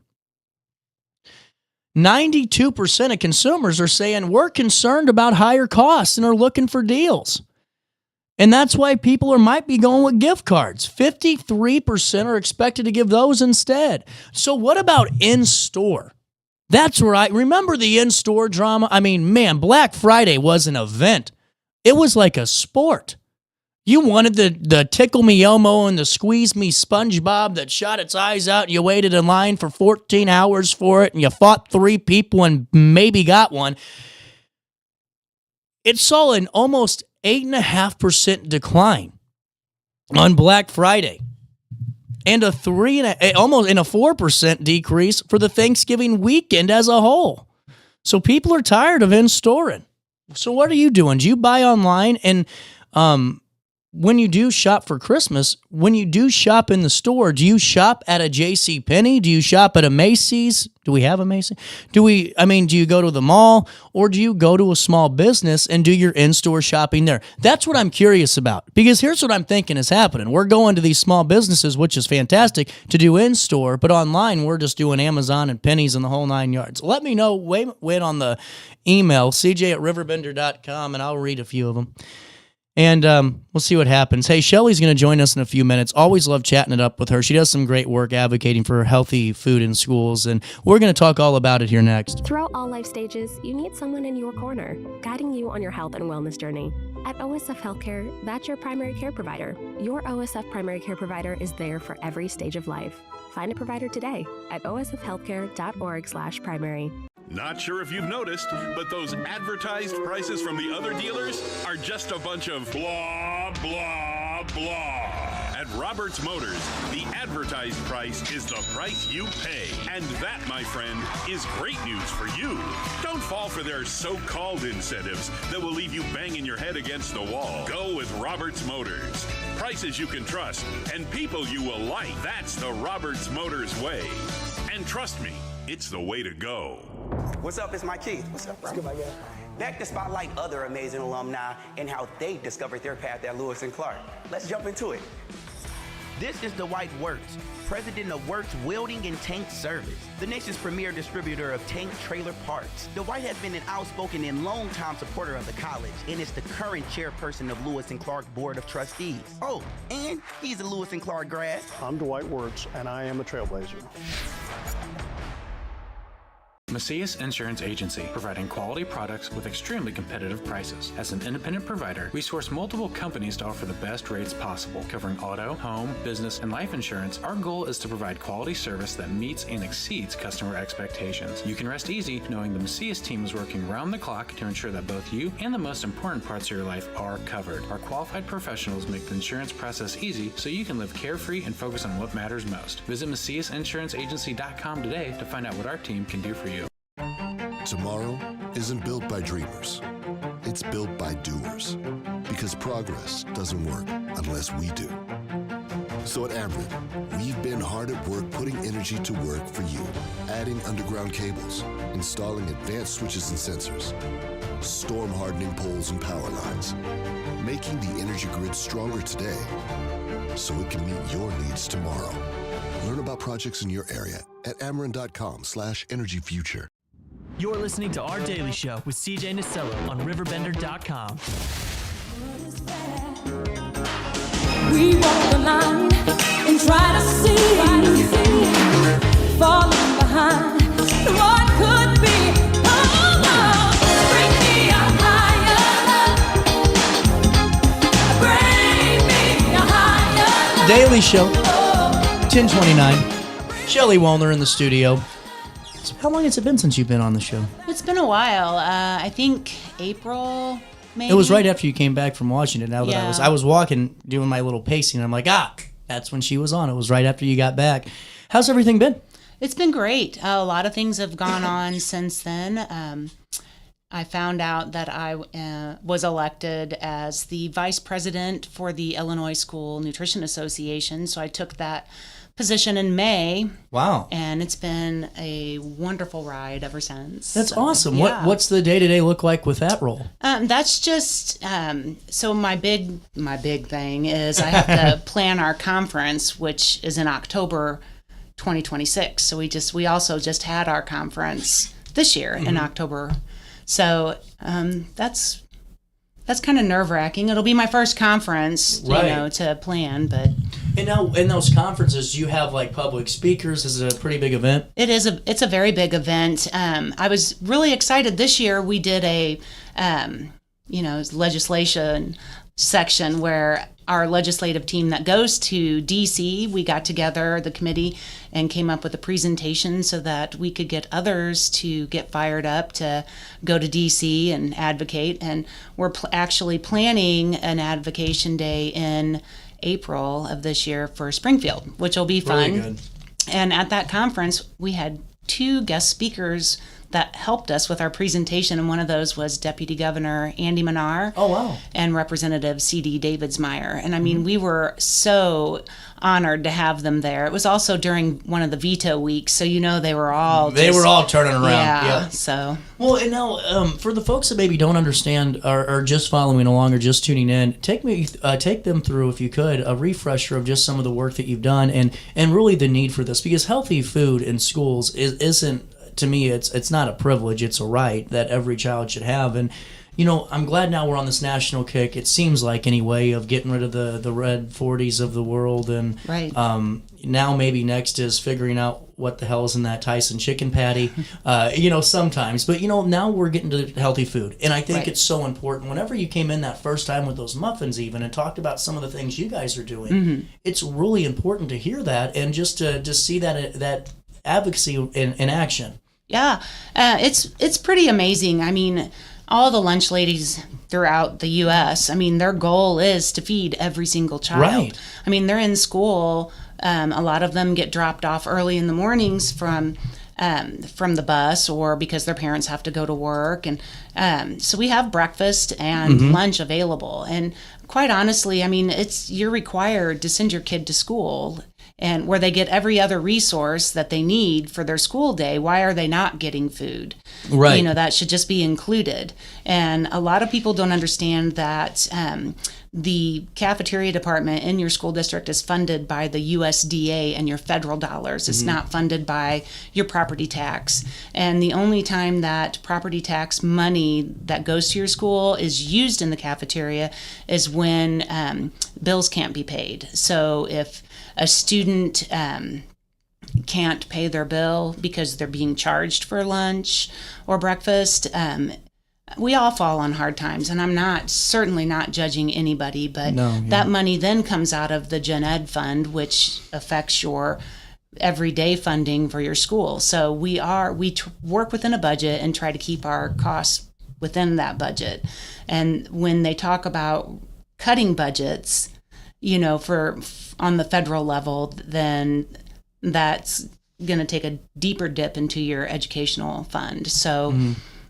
92% of consumers are saying we're concerned about higher costs and are looking for deals. And that's why people might be going with gift cards. 53% are expected to give those instead. So what about in-store? That's where I remember the in-store drama. I mean, man, Black Friday was an event. It was like a sport. You wanted the Tickle Me Elmo and the Squeeze Me SpongeBob that shot its eyes out. You waited in line for 14 hours for it, and you fought 3 people and maybe got one. It saw an almost 8.5% decline on Black Friday, and almost a 4% decrease for the Thanksgiving weekend as a whole. So people are tired of in-storing. So what are you doing? Do you buy online? And when you do shop for Christmas, when you do shop in the store, do you shop at a JCPenney? Do you shop at a Macy's? Do we have a Macy's? Do you go to the mall, or do you go to a small business and do your in-store shopping there? That's what I'm curious about, because here's what I'm thinking is happening. We're going to these small businesses, which is fantastic, to do in-store, but online we're just doing Amazon and Pennies and the whole 9 yards. Let me know, wait on the email, CJ at RiverBender.com, and I'll read a few of them. And we'll see what happens. Hey, Shelly's going to join us in a few minutes. Always love chatting it up with her. She does some great work advocating for healthy food in schools, and we're going to talk all about it here next. Throughout all life stages, you need someone in your corner, guiding you on your health and wellness journey. At OSF Healthcare, that's your primary care provider. Your OSF primary care provider is there for every stage of life. Find a provider today at osfhealthcare.org/primary. Not sure if you've noticed, but those advertised prices from the other dealers are just a bunch of blah, blah, blah. At Roberts Motors, the advertised price is the price you pay. And that, my friend, is great news for you. Don't fall for their so-called incentives that will leave you banging your head against the wall. Go with Roberts Motors. Prices you can trust and people you will like. That's the Roberts Motors way. And trust me, it's the way to go. What's up? It's Mike Keith. What's up, bro? Good, my guy. Back to spotlight other amazing alumni and how they discovered their path at Lewis and Clark. Let's jump into it. This is Dwight Wirtz, president of Wirtz Welding and Tank Service, the nation's premier distributor of tank trailer parts. Dwight has been an outspoken and long-time supporter of the college and is the current chairperson of Lewis and Clark Board of Trustees. Oh, and he's a Lewis and Clark grad. I'm Dwight Wirtz, and I am a trailblazer. Macias Insurance Agency, providing quality products with extremely competitive prices. As an independent provider, we source multiple companies to offer the best rates possible, covering auto, home, business, and life insurance. Our goal is to provide quality service that meets and exceeds customer expectations. You can rest easy knowing the Macias team is working round the clock to ensure that both you and the most important parts of your life are covered. Our qualified professionals make the insurance process easy so you can live carefree and focus on what matters most. Visit MaciasInsuranceAgency.com today to find out what our team can do for you. Tomorrow isn't built by dreamers. It's built by doers. Because progress doesn't work unless we do. So at Ameren, we've been hard at work putting energy to work for you. Adding underground cables, installing advanced switches and sensors, storm hardening poles and power lines, making the energy grid stronger today so it can meet your needs tomorrow. Learn about projects in your area at Ameren.com/energyfuture. You're listening to Our Daily Show with CJ Nasello on RiverBender.com. We walk the line and try to see, falling behind what could be. Oh, no. Bring me up higher, bring me higher. Daily Show, 10:29. Shelly Wuellner in the studio. So how long has it been since you've been on the show? It's been a while. I think April, maybe. It was right after you came back from Washington. Now that Yeah. I was walking, doing my little pacing, and I'm like, that's when she was on. It was right after you got back. How's everything been? It's been great. A lot of things have gone on since then. I found out that I was elected as the vice president for the Illinois School Nutrition Association. So I took that position in May. Wow. And it's been a wonderful ride ever since. That's awesome. Yeah. What's the day-to-day look like with that role? That's just so my big thing is I have to plan our conference, which is in October 2026. So we also just had our conference this year in October. So that's kind of nerve-wracking. It'll be my first conference, to plan, but. And now in those conferences, do you have like public speakers? Is it a pretty big event? It's a very big event. I was really excited this year. We did a, legislation section where our legislative team that goes to DC, we got together, the committee, and came up with a presentation so that we could get others to get fired up to go to DC and advocate. And we're actually planning an advocation day in April of this year for Springfield, which will be fun. Really good. And at that conference, we had 2 guest speakers that helped us with our presentation, and one of those was Deputy Governor Andy Manar. Oh, wow. And Representative C.D. Davidsmeyer. And I mean, we were so honored to have them there. It was also during one of the veto weeks, so they were all turning around. Yeah. So. Well, and now for the folks that maybe don't understand or just following along or just tuning in, take them through, if you could, a refresher of just some of the work that you've done and really the need for this, because healthy food in schools isn't. To me, it's not a privilege, it's a right that every child should have. And, I'm glad now we're on this national kick, it seems like anyway, of getting rid of the red 40s of the world. And right. Now maybe next is figuring out what the hell is in that Tyson chicken patty, sometimes. But, now we're getting to healthy food. And I think it's so important. Whenever you came in that first time with those muffins even and talked about some of the things you guys are doing, it's really important to hear that and just to see that advocacy in action. Yeah, it's pretty amazing. I mean, all the lunch ladies throughout the U.S., I mean, their goal is to feed every single child. Right. I mean, they're in school. A lot of them get dropped off early in the mornings from the bus or because their parents have to go to work. And so we have breakfast and lunch available. And quite honestly, I mean, you're required to send your kid to school and where they get every other resource that they need for their school day. Why are they not getting food? Right. That should just be included. And a lot of people don't understand that the cafeteria department in your school district is funded by the USDA and your federal dollars. It's not funded by your property tax. And the only time that property tax money that goes to your school is used in the cafeteria is when bills can't be paid. So if a student can't pay their bill because they're being charged for lunch or breakfast, we all fall on hard times, and I'm certainly not judging anybody, but that money then comes out of the Gen Ed fund, which affects your everyday funding for your school. So we work within a budget and try to keep our costs within that budget. And when they talk about cutting budgets, on the federal level, then that's going to take a deeper dip into your educational fund. So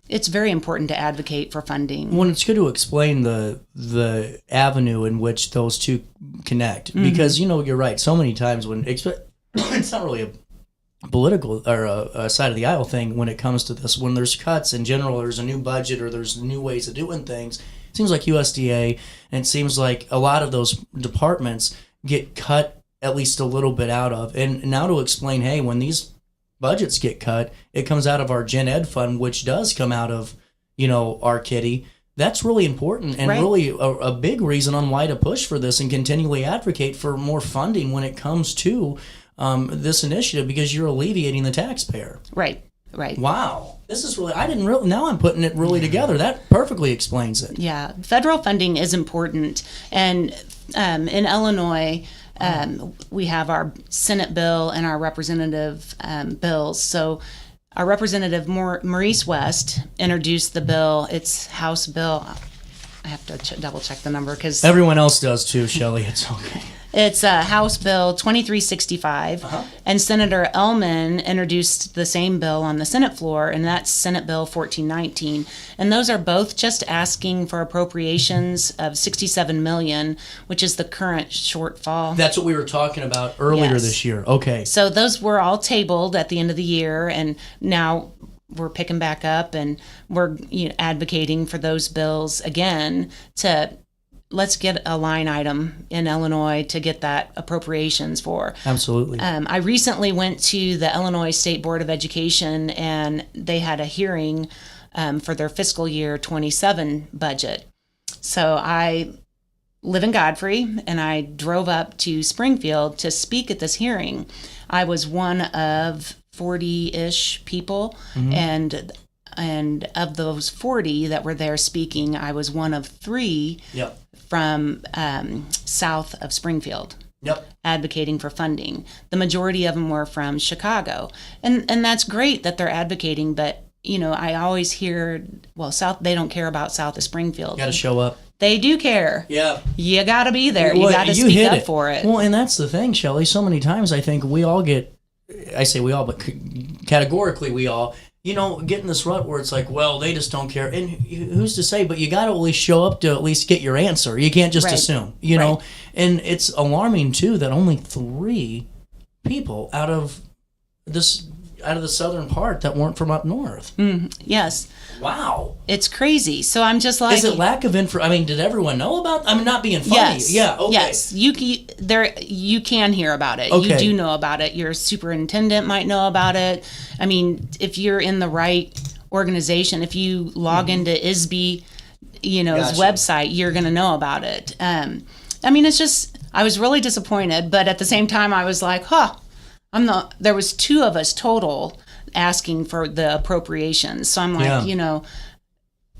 it's very important to advocate for funding. Well, it's good to explain the avenue in which those two connect, because you're right. So many times when it's not really a political or a side of the aisle thing when it comes to this. When there's cuts in general, there's a new budget or there's new ways of doing things. It seems like USDA and it seems like a lot of those departments get cut at least a little bit out of. And now to explain, hey, when these budgets get cut, it comes out of our Gen Ed fund, which does come out of, our kitty. That's really important and really a big reason on why to push for this and continually advocate for more funding when it comes to this initiative, because you're alleviating the taxpayer. Right. Wow. This is really, now I'm putting it really together. That perfectly explains it. Yeah. Federal funding is important. And in Illinois, we have our Senate bill and our representative bills. So our representative Maurice West introduced the bill. It's House Bill. I have to double check the number because everyone else does too, Shelly. It's okay. It's House Bill 2365, and Senator Ellman introduced the same bill on the Senate floor, and that's Senate Bill 1419. And those are both just asking for appropriations of $67 million, which is the current shortfall. That's what we were talking about earlier this year. Okay. So those were all tabled at the end of the year, and now we're picking back up, and we're advocating for those bills again to let's get a line item in Illinois to get that appropriations for. Absolutely. I recently went to the Illinois State Board of Education, and they had a hearing for their fiscal year 27 budget. So I live in Godfrey, and I drove up to Springfield to speak at this hearing. I was one of 40-ish people, and of those 40 that were there speaking, I was one of 3 from south of Springfield, advocating for funding. The majority of them were from Chicago, and that's great that they're advocating. But I always hear, well, they don't care about south of Springfield. Got to show up. They do care. Yeah, you got to be there. You got to speak up for it. Well, and that's the thing, Shelly. So many times I think we all get. I say we all, but categorically we all. Get in this rut where it's like, well, they just don't care. And who's to say? But you got to at least show up to at least get your answer. You can't just assume, know. And it's alarming, too, that only 3 people out of the southern part that weren't from up north. Yes. Wow. It's crazy. So I'm just like... Is it lack of info? I mean, did everyone know about... I'm not being funny. Yes. Yeah, okay. Yes. You can hear about it. Okay. You do know about it. Your superintendent might know about it. I mean, if you're in the right organization, if you log into ISB, his website, you're going to know about it. I mean, it's just... I was really disappointed, but at the same time, I was like, there was 2 of us total asking for the appropriations. So I'm like,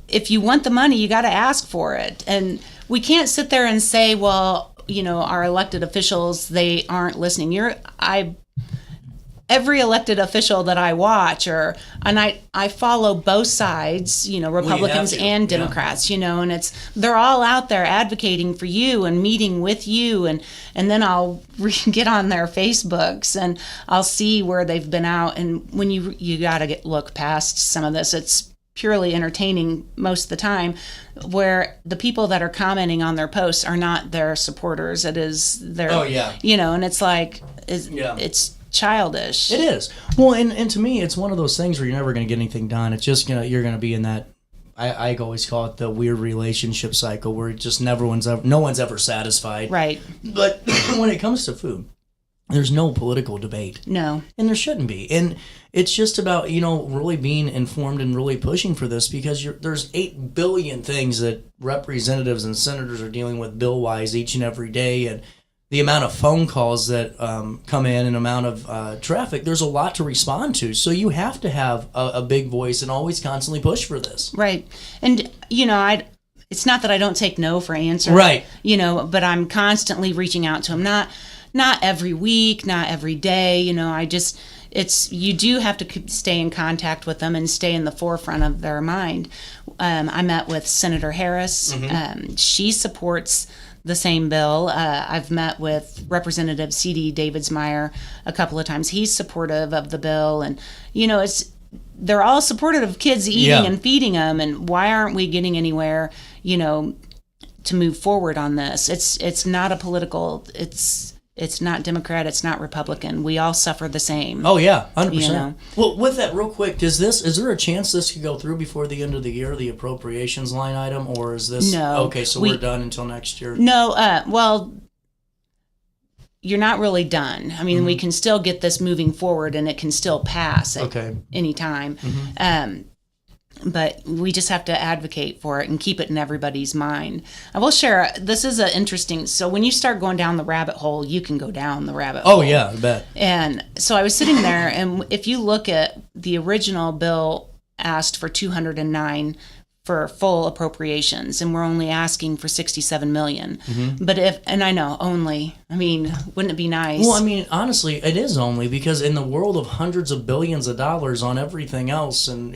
if you want the money, you got to ask for it. And we can't sit there and say, well, our elected officials, they aren't listening. Every elected official that I watch, and I follow both sides, Republicans and Democrats, and they're all out there advocating for you and meeting with you, and then I'll get on their Facebooks and I'll see where they've been out, and when you gotta look past some of this, it's purely entertaining most of the time, where the people that are commenting on their posts are not their supporters. It is their, and it's like, it's childish. It is. Well, and to me, it's one of those things where you're never going to get anything done. It's just you're going to be in that I always call it the weird relationship cycle where just no one's ever satisfied. Right. But when it comes to food, there's no political debate. No. And there shouldn't be. And it's just about, really being informed and really pushing for this because there's 8 billion things that representatives and senators are dealing with bill-wise each and every day. And the amount of phone calls that come in and amount of traffic, there's a lot to respond to. So you have to have a big voice and always constantly push for this. Right. And, it's not that I don't take no for answer. Right. But I'm constantly reaching out to them. Not every week, not every day. You do have to stay in contact with them and stay in the forefront of their mind. I met with Senator Harris. Mm-hmm. She supports the same bill. I've met with Representative C.D. Davidsmeyer a couple of times. He's supportive of the bill. And, they're all supportive of kids eating and feeding them. And why aren't we getting anywhere, to move forward on this? It's not a political, it's not Democrat, it's not Republican. We all suffer the same. Oh yeah, 100%. Well, with that, real quick, is there a chance this could go through before the end of the year, the appropriations line item, or is this no? Okay, so we're done until next year. No, well, you're not really done. I mean, we can still get this moving forward, and it can still pass at any time. But we just have to advocate for it and keep it in everybody's mind. I will share, this is so when you start going down the rabbit hole, you can go down the rabbit hole. Oh, yeah, I bet. And so I was sitting there, and if you look at the original bill asked for 209 for full appropriations, and we're only asking for 67 million. But I know, wouldn't it be nice? Well, honestly, it is only because in the world of hundreds of billions of dollars on everything else, and,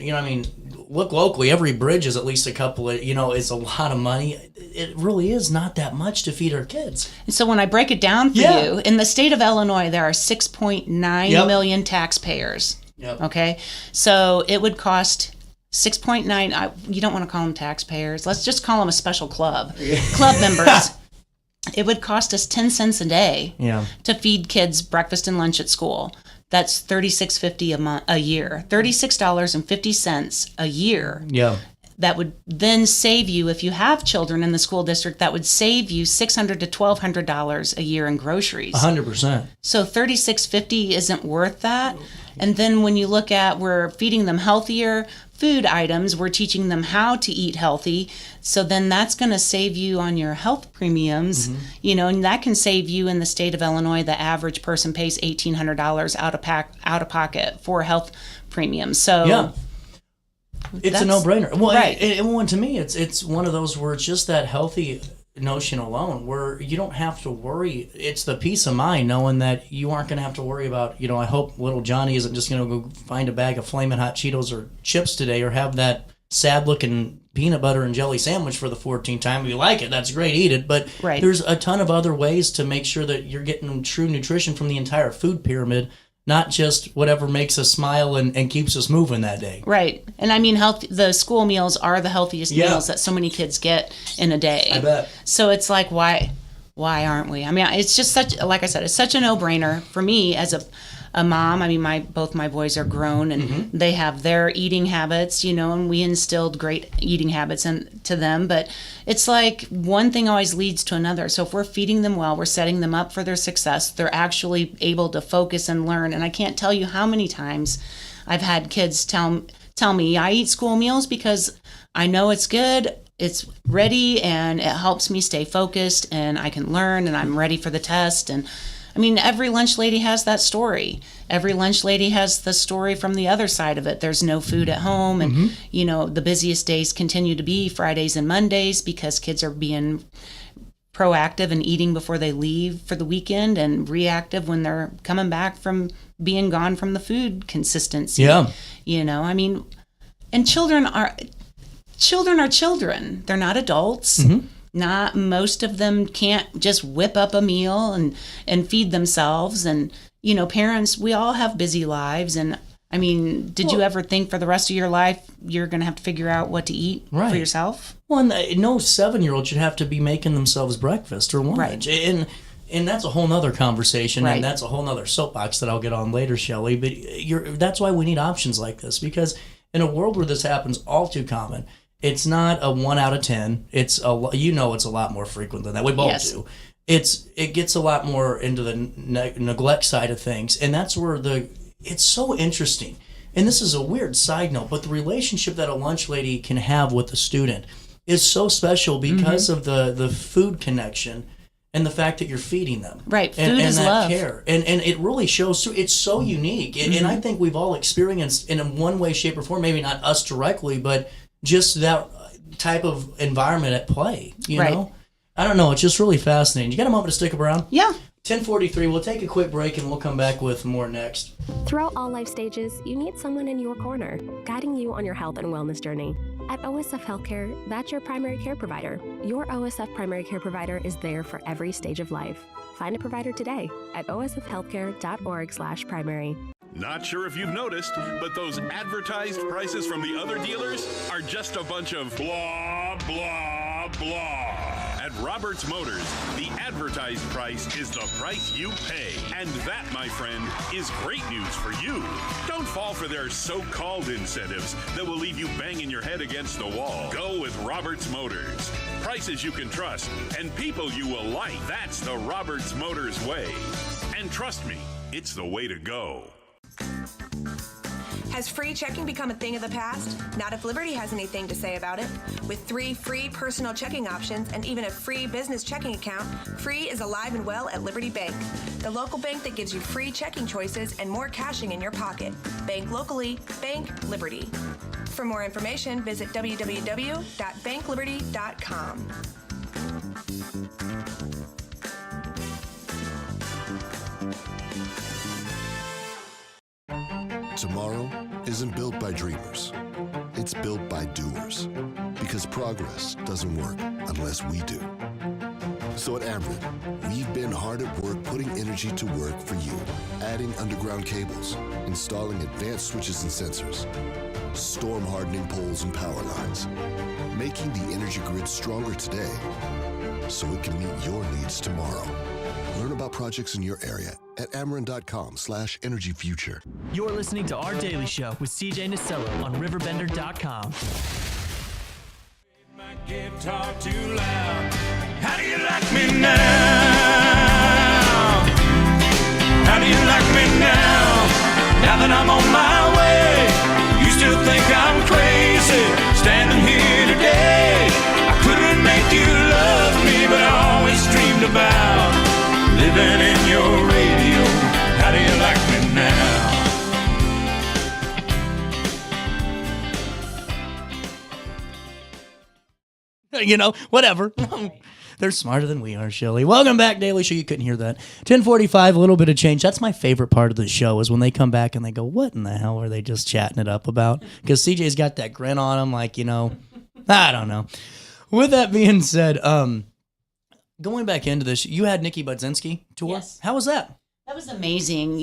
look locally, every bridge is at least a couple of, it's a lot of money. It really is not that much to feed our kids. And so when I break it down for you, in the state of Illinois, there are 6.9 million taxpayers. Okay? So it would cost 6.9, you don't want to call them taxpayers. Let's just call them a special club. Club members. It would cost us 10 cents a day to feed kids breakfast and lunch at school. That's $36.50 a year. $36.50 a year. Yeah. That would then save you, if you have children in the school district, that would save you $600 to $1,200 a year in groceries. 100%. So $36.50 isn't worth that. And then when you look at, we're feeding them healthier food items, we're teaching them how to eat healthy. So then that's going to save you on your health premiums, and that can save you in the state of Illinois. The average person pays $1,800 out of pocket for health premiums. So it's a no-brainer. Well, right. And to me, it's one of those where it's just that healthy notion alone where you don't have to worry. It's the peace of mind knowing that you aren't going to have to worry about, I hope little Johnny isn't just going to go find a bag of Flamin' Hot Cheetos or chips today or have that sad-looking peanut butter and jelly sandwich for the 14th time. If you like it, that's great, eat it. But there's a ton of other ways to make sure that you're getting true nutrition from the entire food pyramid, not just whatever makes us smile and keeps us moving that day. Right. And the school meals are the healthiest meals that so many kids get in a day. I bet. So it's like, why aren't we? It's just like I said, it's such a no-brainer for me as a mom. Both my boys are grown and they have their eating habits, and we instilled great eating habits into them. But it's like one thing always leads to another. So if we're feeding them well, we're setting them up for their success. They're actually able to focus and learn. And I can't tell you how many times I've had kids tell me, I eat school meals because I know it's good, it's ready, and it helps me stay focused, and I can learn, and I'm ready for the test. And every lunch lady has that story. Every lunch lady has the story from the other side of it. There's no food at home. And, the busiest days continue to be Fridays and Mondays because kids are being proactive and eating before they leave for the weekend and reactive when they're coming back from being gone from the food consistency. Yeah. And children are children. They're not adults. Not most of them can't just whip up a meal and feed themselves. And, parents, we all have busy lives. And did you ever think for the rest of your life you're going to have to figure out what to eat for yourself? Well, and no 7-year-old should have to be making themselves breakfast or lunch. Right. And that's a whole nother conversation, and that's a whole nother soapbox that I'll get on later, Shelly. But that's why we need options like this, because in a world where this happens all too common, It's not a 1 out of 10. It's a lot more frequent than that. We both do. It gets a lot more into the neglect side of things, and that's where it's so interesting. And this is a weird side note, but the relationship that a lunch lady can have with a student is so special because of the food connection and the fact that you're feeding them. Right, food and is that love. Care. And it really shows through. It's so unique. And I think we've all experienced in one way, shape, or form, maybe not us directly, but just that type of environment at play, you know? I don't know. It's just really fascinating. You got a moment to stick around? Yeah. 10:43. We'll take a quick break and we'll come back with more next. Throughout all life stages, you need someone in your corner, guiding you on your health and wellness journey. At OSF Healthcare, that's your primary care provider. Your OSF primary care provider is there for every stage of life. Find a provider today at osfhealthcare.org/primary. Not sure if you've noticed, but those advertised prices from the other dealers are just a bunch of blah, blah, blah. At Roberts Motors, the advertised price is the price you pay. And that, my friend, is great news for you. Don't fall for their so-called incentives that will leave you banging your head against the wall. Go with Roberts Motors. Prices you can trust and people you will like. That's the Roberts Motors way. And trust me, it's the way to go. Has free checking become a thing of the past? Not if Liberty has anything to say about it. With 3 free personal checking options and even a free business checking account, free is alive and well at Liberty Bank, the local bank that gives you free checking choices and more cashing in your pocket. Bank locally, bank Liberty. For more information, visit www.bankliberty.com. Tomorrow isn't built by dreamers. It's built by doers. Because progress doesn't work unless we do. So at Ameren, we've been hard at work putting energy to work for you. Adding underground cables, installing advanced switches and sensors, storm hardening poles and power lines, making the energy grid stronger today so it can meet your needs tomorrow. Learn about projects in your area at Ameren.com/energyfuture. You're listening to Our Daily Show with CJ Nasello on RiverBender.com. My guitar too loud. How do you like me now? How do you like me now? Now that I'm on my way, you still think I'm crazy standing here today. I couldn't make you love me, but I always dreamed about living in your radio. How do you like me now? You know, whatever. They're smarter than we are, Shelly. Welcome back, Daily Show. You couldn't hear that. 10:45, a little bit of change. That's my favorite part of the show is when they come back and they go, what in the hell are they just chatting it up about? Because CJ's got that grin on him like, I don't know. With that being said, going back into this, you had Nikki Budzinski tour. Yes. How was that? That was amazing.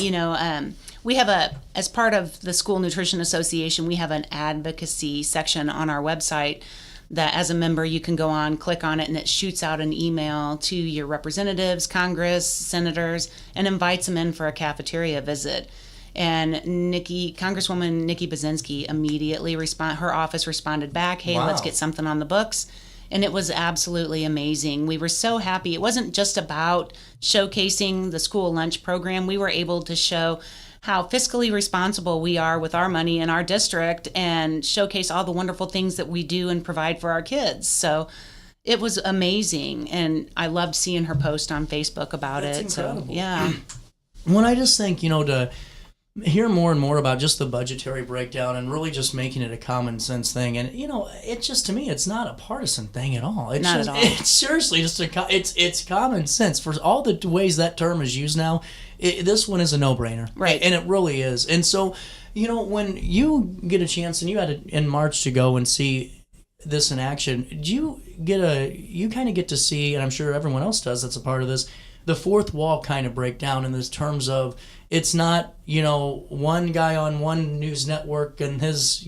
We have as part of the School Nutrition Association, we have an advocacy section on our website that as a member you can go on, click on it, and it shoots out an email to your representatives, Congress, senators, and invites them in for a cafeteria visit. And Congresswoman Nikki Budzinski immediately her office responded back, hey, Wow. Let's get something on the books. And it was absolutely amazing. We were so happy. It wasn't just about showcasing the school lunch program. We were able to show how fiscally responsible we are with our money in our district and showcase all the wonderful things that we do and provide for our kids. So it was amazing. And I loved seeing her post on Facebook about That's it. incredible. So, yeah. When I just think, to hear more and more about just the budgetary breakdown and really just making it a common sense thing. And, it's just, to me, it's not a partisan thing at all. It's Not just, at all. It's seriously just it's common sense. For all the ways that term is used now, this one is a no-brainer. Right. And it really is. And so, when you get a chance, and you had in March to go and see this in action, you kind of get to see, and I'm sure everyone else does that's a part of this, the fourth wall kind of break down in this terms of it's not, one guy on one news network and his,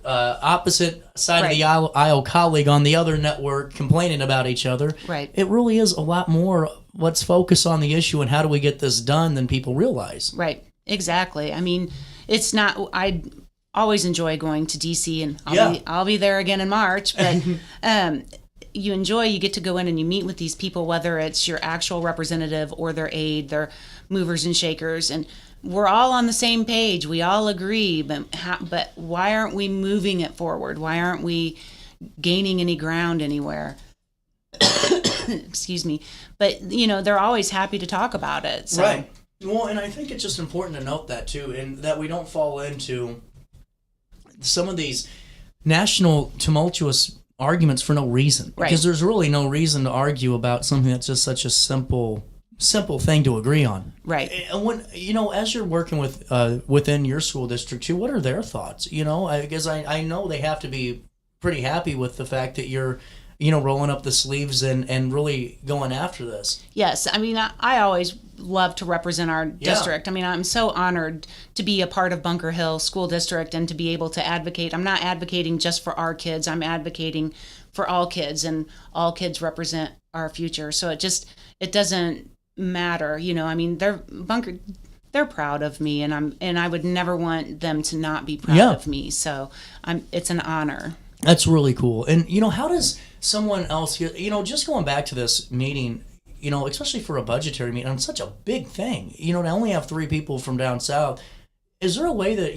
opposite side of the aisle colleague on the other network complaining about each other. Right. It really is a lot more let's focus on the issue and how do we get this done than people realize. Right. Exactly. I mean, it's not, always enjoy going to DC, and I'll be there again in March. But you get to go in and you meet with these people, whether it's your actual representative or their aide, their movers and shakers, and we're all on the same page. We all agree, but why aren't we moving it forward? Why aren't we gaining any ground anywhere? Excuse me. But, they're always happy to talk about it. So. Right. Well, and I think it's just important to note that, too, and that we don't fall into some of these national tumultuous arguments for no reason. Right. Because there's really no reason to argue about something that's just such a simple thing to agree on. Right. And when, as you're working with within your school district, too, what are their thoughts? Because I know they have to be pretty happy with the fact that you're rolling up the sleeves and really going after this. Yes. I mean, I always love to represent our district. I mean, I'm so honored to be a part of Bunker Hill School District and to be able to advocate. I'm not advocating just for our kids. I'm advocating for all kids, and all kids represent our future. So it doesn't matter. I mean, they're proud of me, and I would never want them to not be proud of me. So it's an honor. That's really cool. And, how does someone else, just going back to this meeting, especially for a budgetary meeting, it's such a big thing, to only have 3 people from down south. Is there a way that,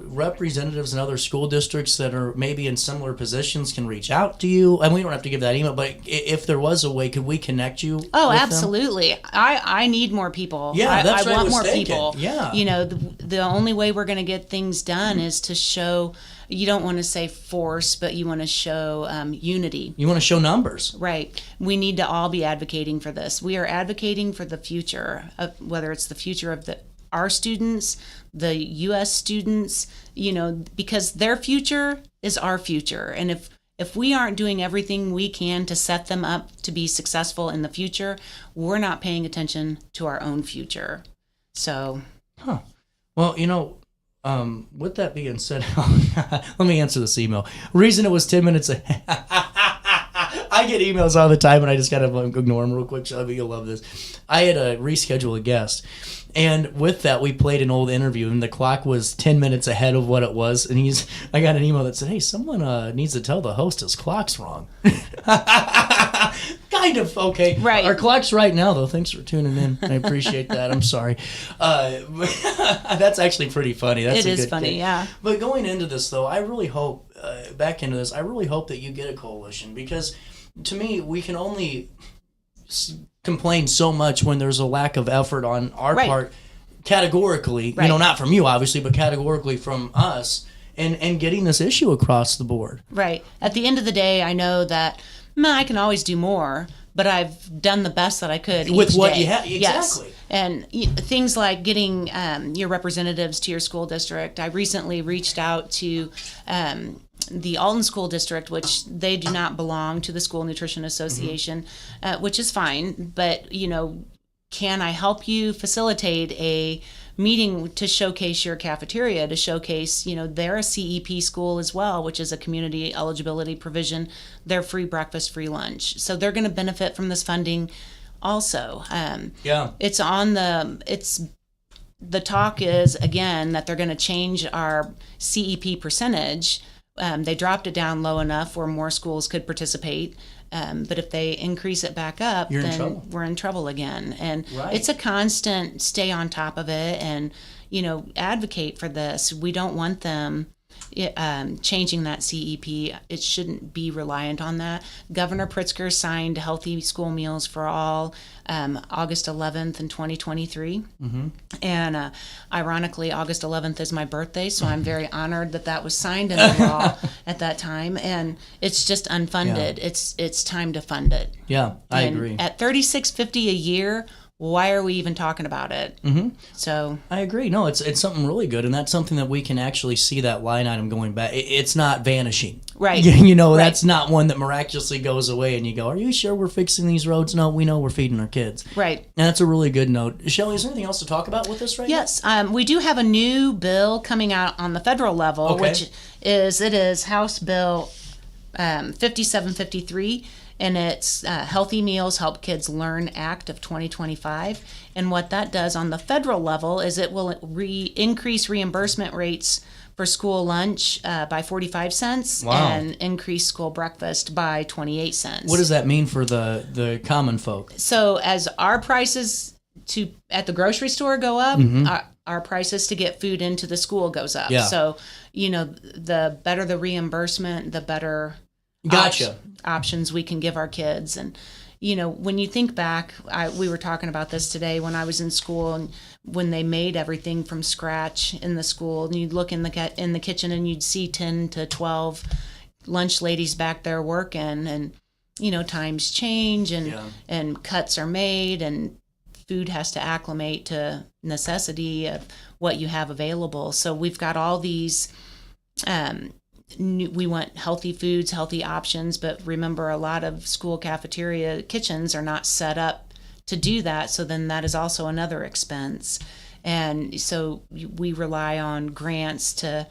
representatives in other school districts that are maybe in similar positions can reach out to you? And we don't have to give that email, but if there was a way, could we connect you? Oh, with absolutely. them? I need more people. Yeah, that's I what I want was more thinking. people. Yeah. The only way we're going to get things done is to show, you don't want to say force, but you want to show unity. You want to show numbers. Right. We need to all be advocating for this. We are advocating for the future, whether it's the future of our students, the U.S. students, because their future is our future. And if we aren't doing everything we can to set them up to be successful in the future, we're not paying attention to our own future. So. Huh. Well, with that being said, let me answer this email. Reason it was 10 minutes ahead. I get emails all the time, and I just gotta ignore them real quick. Shelby, you'll love this. I had to reschedule a guest, and with that, we played an old interview, and the clock was 10 minutes ahead of what it was. And I got an email that said, "Hey, someone needs to tell the host his clock's wrong." Kind of okay. Right. Our clock's right now, though. Thanks for tuning in. I appreciate that. I'm sorry. That's actually pretty funny. That's it is funny, yeah. But going into this, though, I really hope I really hope that you get a coalition, because to me, we can only complain so much when there's a lack of effort on our part, categorically, not from you, obviously, but categorically from us, and getting this issue across the board. Right. At the end of the day, I know that I can always do more, but I've done the best that I could with each what day. you have. Exactly. Yes. And things like getting your representatives to your school district. I recently reached out to the Alton School District, which they do not belong to the School Nutrition Association, which is fine. But, can I help you facilitate a meeting to showcase your cafeteria, to showcase, they're a CEP school as well, which is a community eligibility provision. They're free breakfast, free lunch. So they're going to benefit from this funding also. The talk is, again, that they're going to change our CEP percentage. They dropped it down low enough where more schools could participate. But if they increase it back up, then we're in trouble again. And it's a constant stay on top of it and, advocate for this. We don't want them changing that CEP. It shouldn't be reliant on that. Governor Pritzker signed healthy school meals for all August 11th in 2023. Mm-hmm. And ironically, August 11th is my birthday, so I'm very honored that was signed into law at that time. And it's just unfunded. Yeah. It's time to fund it. Yeah, I agree. At $36.50 a year, why are we even talking about it? Mm-hmm. So I agree. No, it's something really good, and that's something that we can actually see that line item going back. It's not vanishing. Right. That's not one that miraculously goes away and you go, are you sure we're fixing these roads? No, we know we're feeding our kids. Right. And that's a really good note. Shelly, is there anything else to talk about with this right now? Yes. We do have a new bill coming out on the federal level, which is House Bill 5753. and it's Healthy Meals Help Kids Learn Act of 2025. And what that does on the federal level is it will increase reimbursement rates for school lunch by 45 cents and increase school breakfast by 28 cents. What does that mean for the common folk? So as our prices at the grocery store go up, our prices to get food into the school goes up. Yeah. So, the better the reimbursement, the better options we can give our kids. And, when you think back, we were talking about this today when I was in school, and when they made everything from scratch in the school, and you'd look in the kitchen and you'd see 10 to 12 lunch ladies back there working, and, times change and cuts are made, and food has to acclimate to necessity of what you have available. So we've got all these, we want healthy foods, healthy options, but remember, a lot of school cafeteria kitchens are not set up to do that. So then that is also another expense. And so we rely on grants to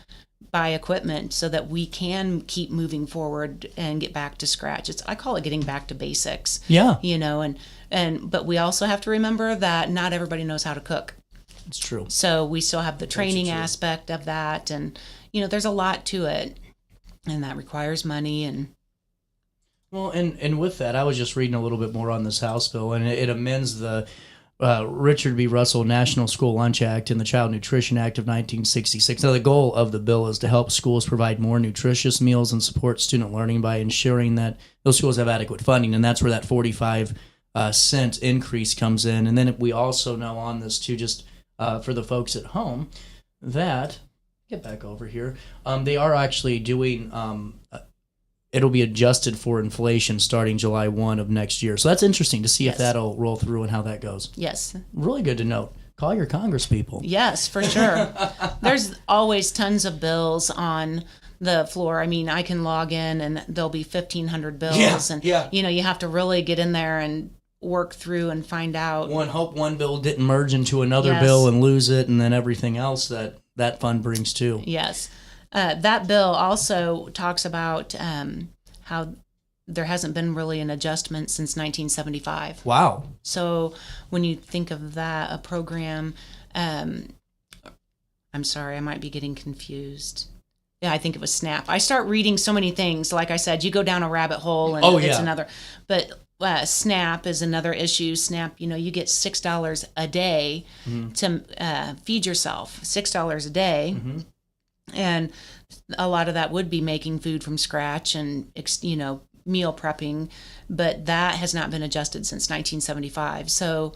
buy equipment so that we can keep moving forward and get back to scratch. I call it getting back to basics. Yeah. But we also have to remember that not everybody knows how to cook. It's true. So we still have the training aspect of that, and there's a lot to it, and that requires money. And with that, I was just reading a little bit more on this House bill, and it amends the Richard B. Russell National School Lunch Act and the Child Nutrition Act of 1966. Now, the goal of the bill is to help schools provide more nutritious meals and support student learning by ensuring that those schools have adequate funding, and that's where that 45-cent increase comes in. And then we also know on this too, just for the folks at home, that get back over here, they are actually doing. It'll be adjusted for inflation starting July 1 of next year. So that's interesting to see if that'll roll through and how that goes. Yes. Really good to note. Call your Congress people. Yes, for sure. There's always tons of bills on the floor. I mean, I can log in and there'll be 1,500 bills. You have to really get in there and work through and find out. Hope one bill didn't merge into another bill and lose it, and then everything else that fund brings too. Yes. That bill also talks about how there hasn't been really an adjustment since 1975. Wow. So when you think of that, a program, I'm sorry, I might be getting confused. Yeah, I think it was SNAP. I start reading so many things. Like I said, you go down a rabbit hole and it's another. But SNAP is another issue. SNAP, you get $6 a day to feed yourself. $6 a day. Mm-hmm. And a lot of that would be making food from scratch and, meal prepping, but that has not been adjusted since 1975. So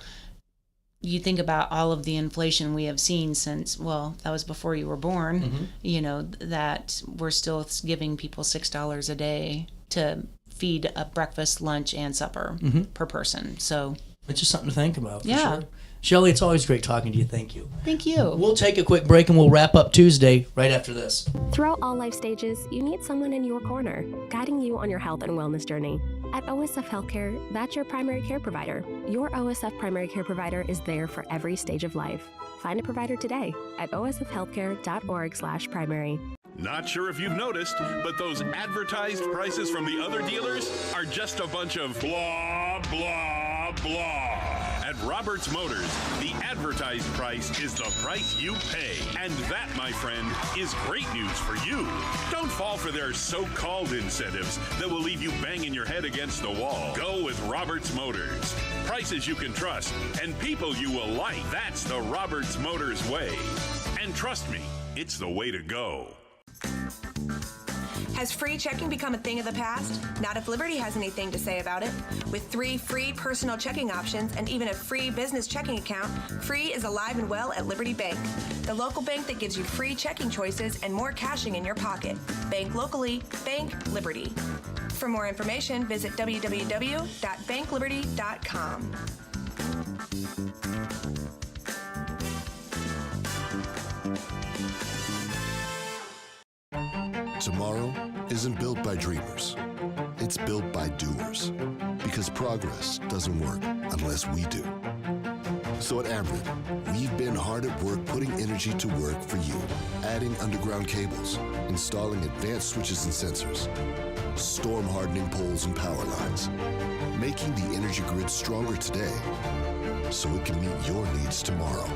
you think about all of the inflation we have seen since, that was before you were born, that we're still giving people $6 a day to feed a breakfast, lunch, and supper per person. So it's just something to think about. Yeah. For sure. Shelly, it's always great talking to you. Thank you. Thank you. We'll take a quick break and we'll wrap up Tuesday right after this. Throughout all life stages, you need someone in your corner, guiding you on your health and wellness journey. At OSF Healthcare, that's your primary care provider. Your OSF primary care provider is there for every stage of life. Find a provider today at osfhealthcare.org/primary. Not sure if you've noticed, but those advertised prices from the other dealers are just a bunch of blah, blah, blah. At Roberts Motors, the advertised price is the price you pay. And that, my friend, is great news for you. Don't fall for their so-called incentives that will leave you banging your head against the wall. Go with Roberts Motors. Prices you can trust and people you will like. That's the Roberts Motors way. And trust me, it's the way to go. Has free checking become a thing of the past? Not if Liberty has anything to say about it. With 3 free personal checking options and even a free business checking account, free is alive and well at Liberty Bank, the local bank that gives you free checking choices and more cashing in your pocket. Bank locally, bank Liberty. For more information, visit www.bankliberty.com. Tomorrow isn't built by dreamers. It's built by doers. Because progress doesn't work unless we do. So at Ameren, we've been hard at work putting energy to work for you. Adding underground cables, installing advanced switches and sensors, storm hardening poles and power lines, making the energy grid stronger today so it can meet your needs tomorrow.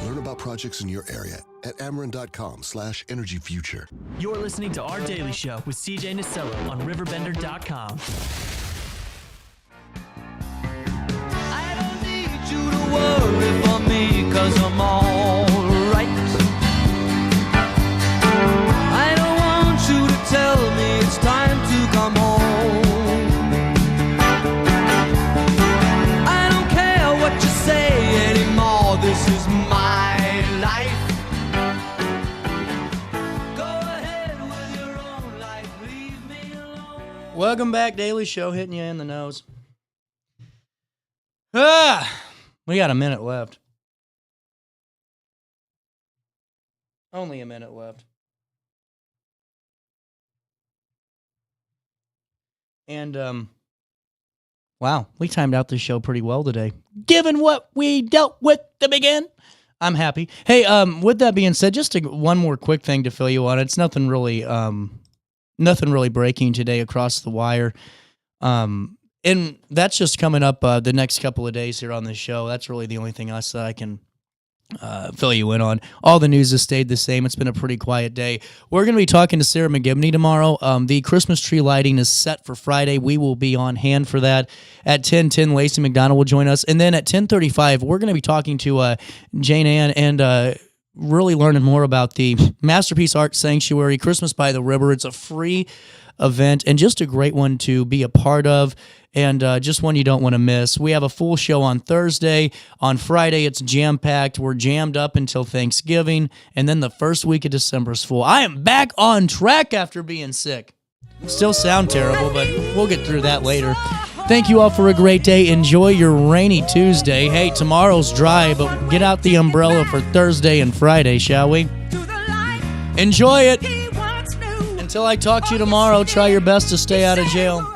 Learn about projects in your area at Ameren.com/energyfuture. You're listening to Our Daily Show with CJ Nasello on RiverBender.com. I don't need you to worry for me, 'cause I'm all right. I don't want you to tell me it's time to come home. I don't care what you say anymore, this is my life. Go ahead with your own life, leave me alone. Welcome back, Daily Show, hitting you in the nose. We got a minute left. Only a minute left. And, wow, we timed out this show pretty well today. Given what we dealt with to begin, I'm happy. Hey, with that being said, just one more quick thing to fill you on. It's nothing really breaking today across the wire. And that's just coming up the next couple of days here on this show. That's really the only thing else that I can fill you in on. All the news has stayed the same. It's been a pretty quiet day. We're going to be talking to Sarah McGibney tomorrow. The Christmas tree lighting is set for Friday. We will be on hand for that. At 10:10, Lacey McDonald will join us. And then at 10:35, we're going to be talking to Jane Ann and really learning more about the Masterpiece Art Sanctuary, Christmas by the River. It's a free event and just a great one to be a part of, and just one you don't want to miss. We have a full show on Thursday. On Friday, it's jam-packed. We're jammed up until Thanksgiving, and then the first week of December is full. I am back on track after being sick. Still sound terrible, but we'll get through that later. Thank you all for a great day. Enjoy your rainy Tuesday. Hey, tomorrow's dry, but get out the umbrella for Thursday and Friday, shall we? Enjoy it. Until I talk to you tomorrow, try your best to stay out of jail.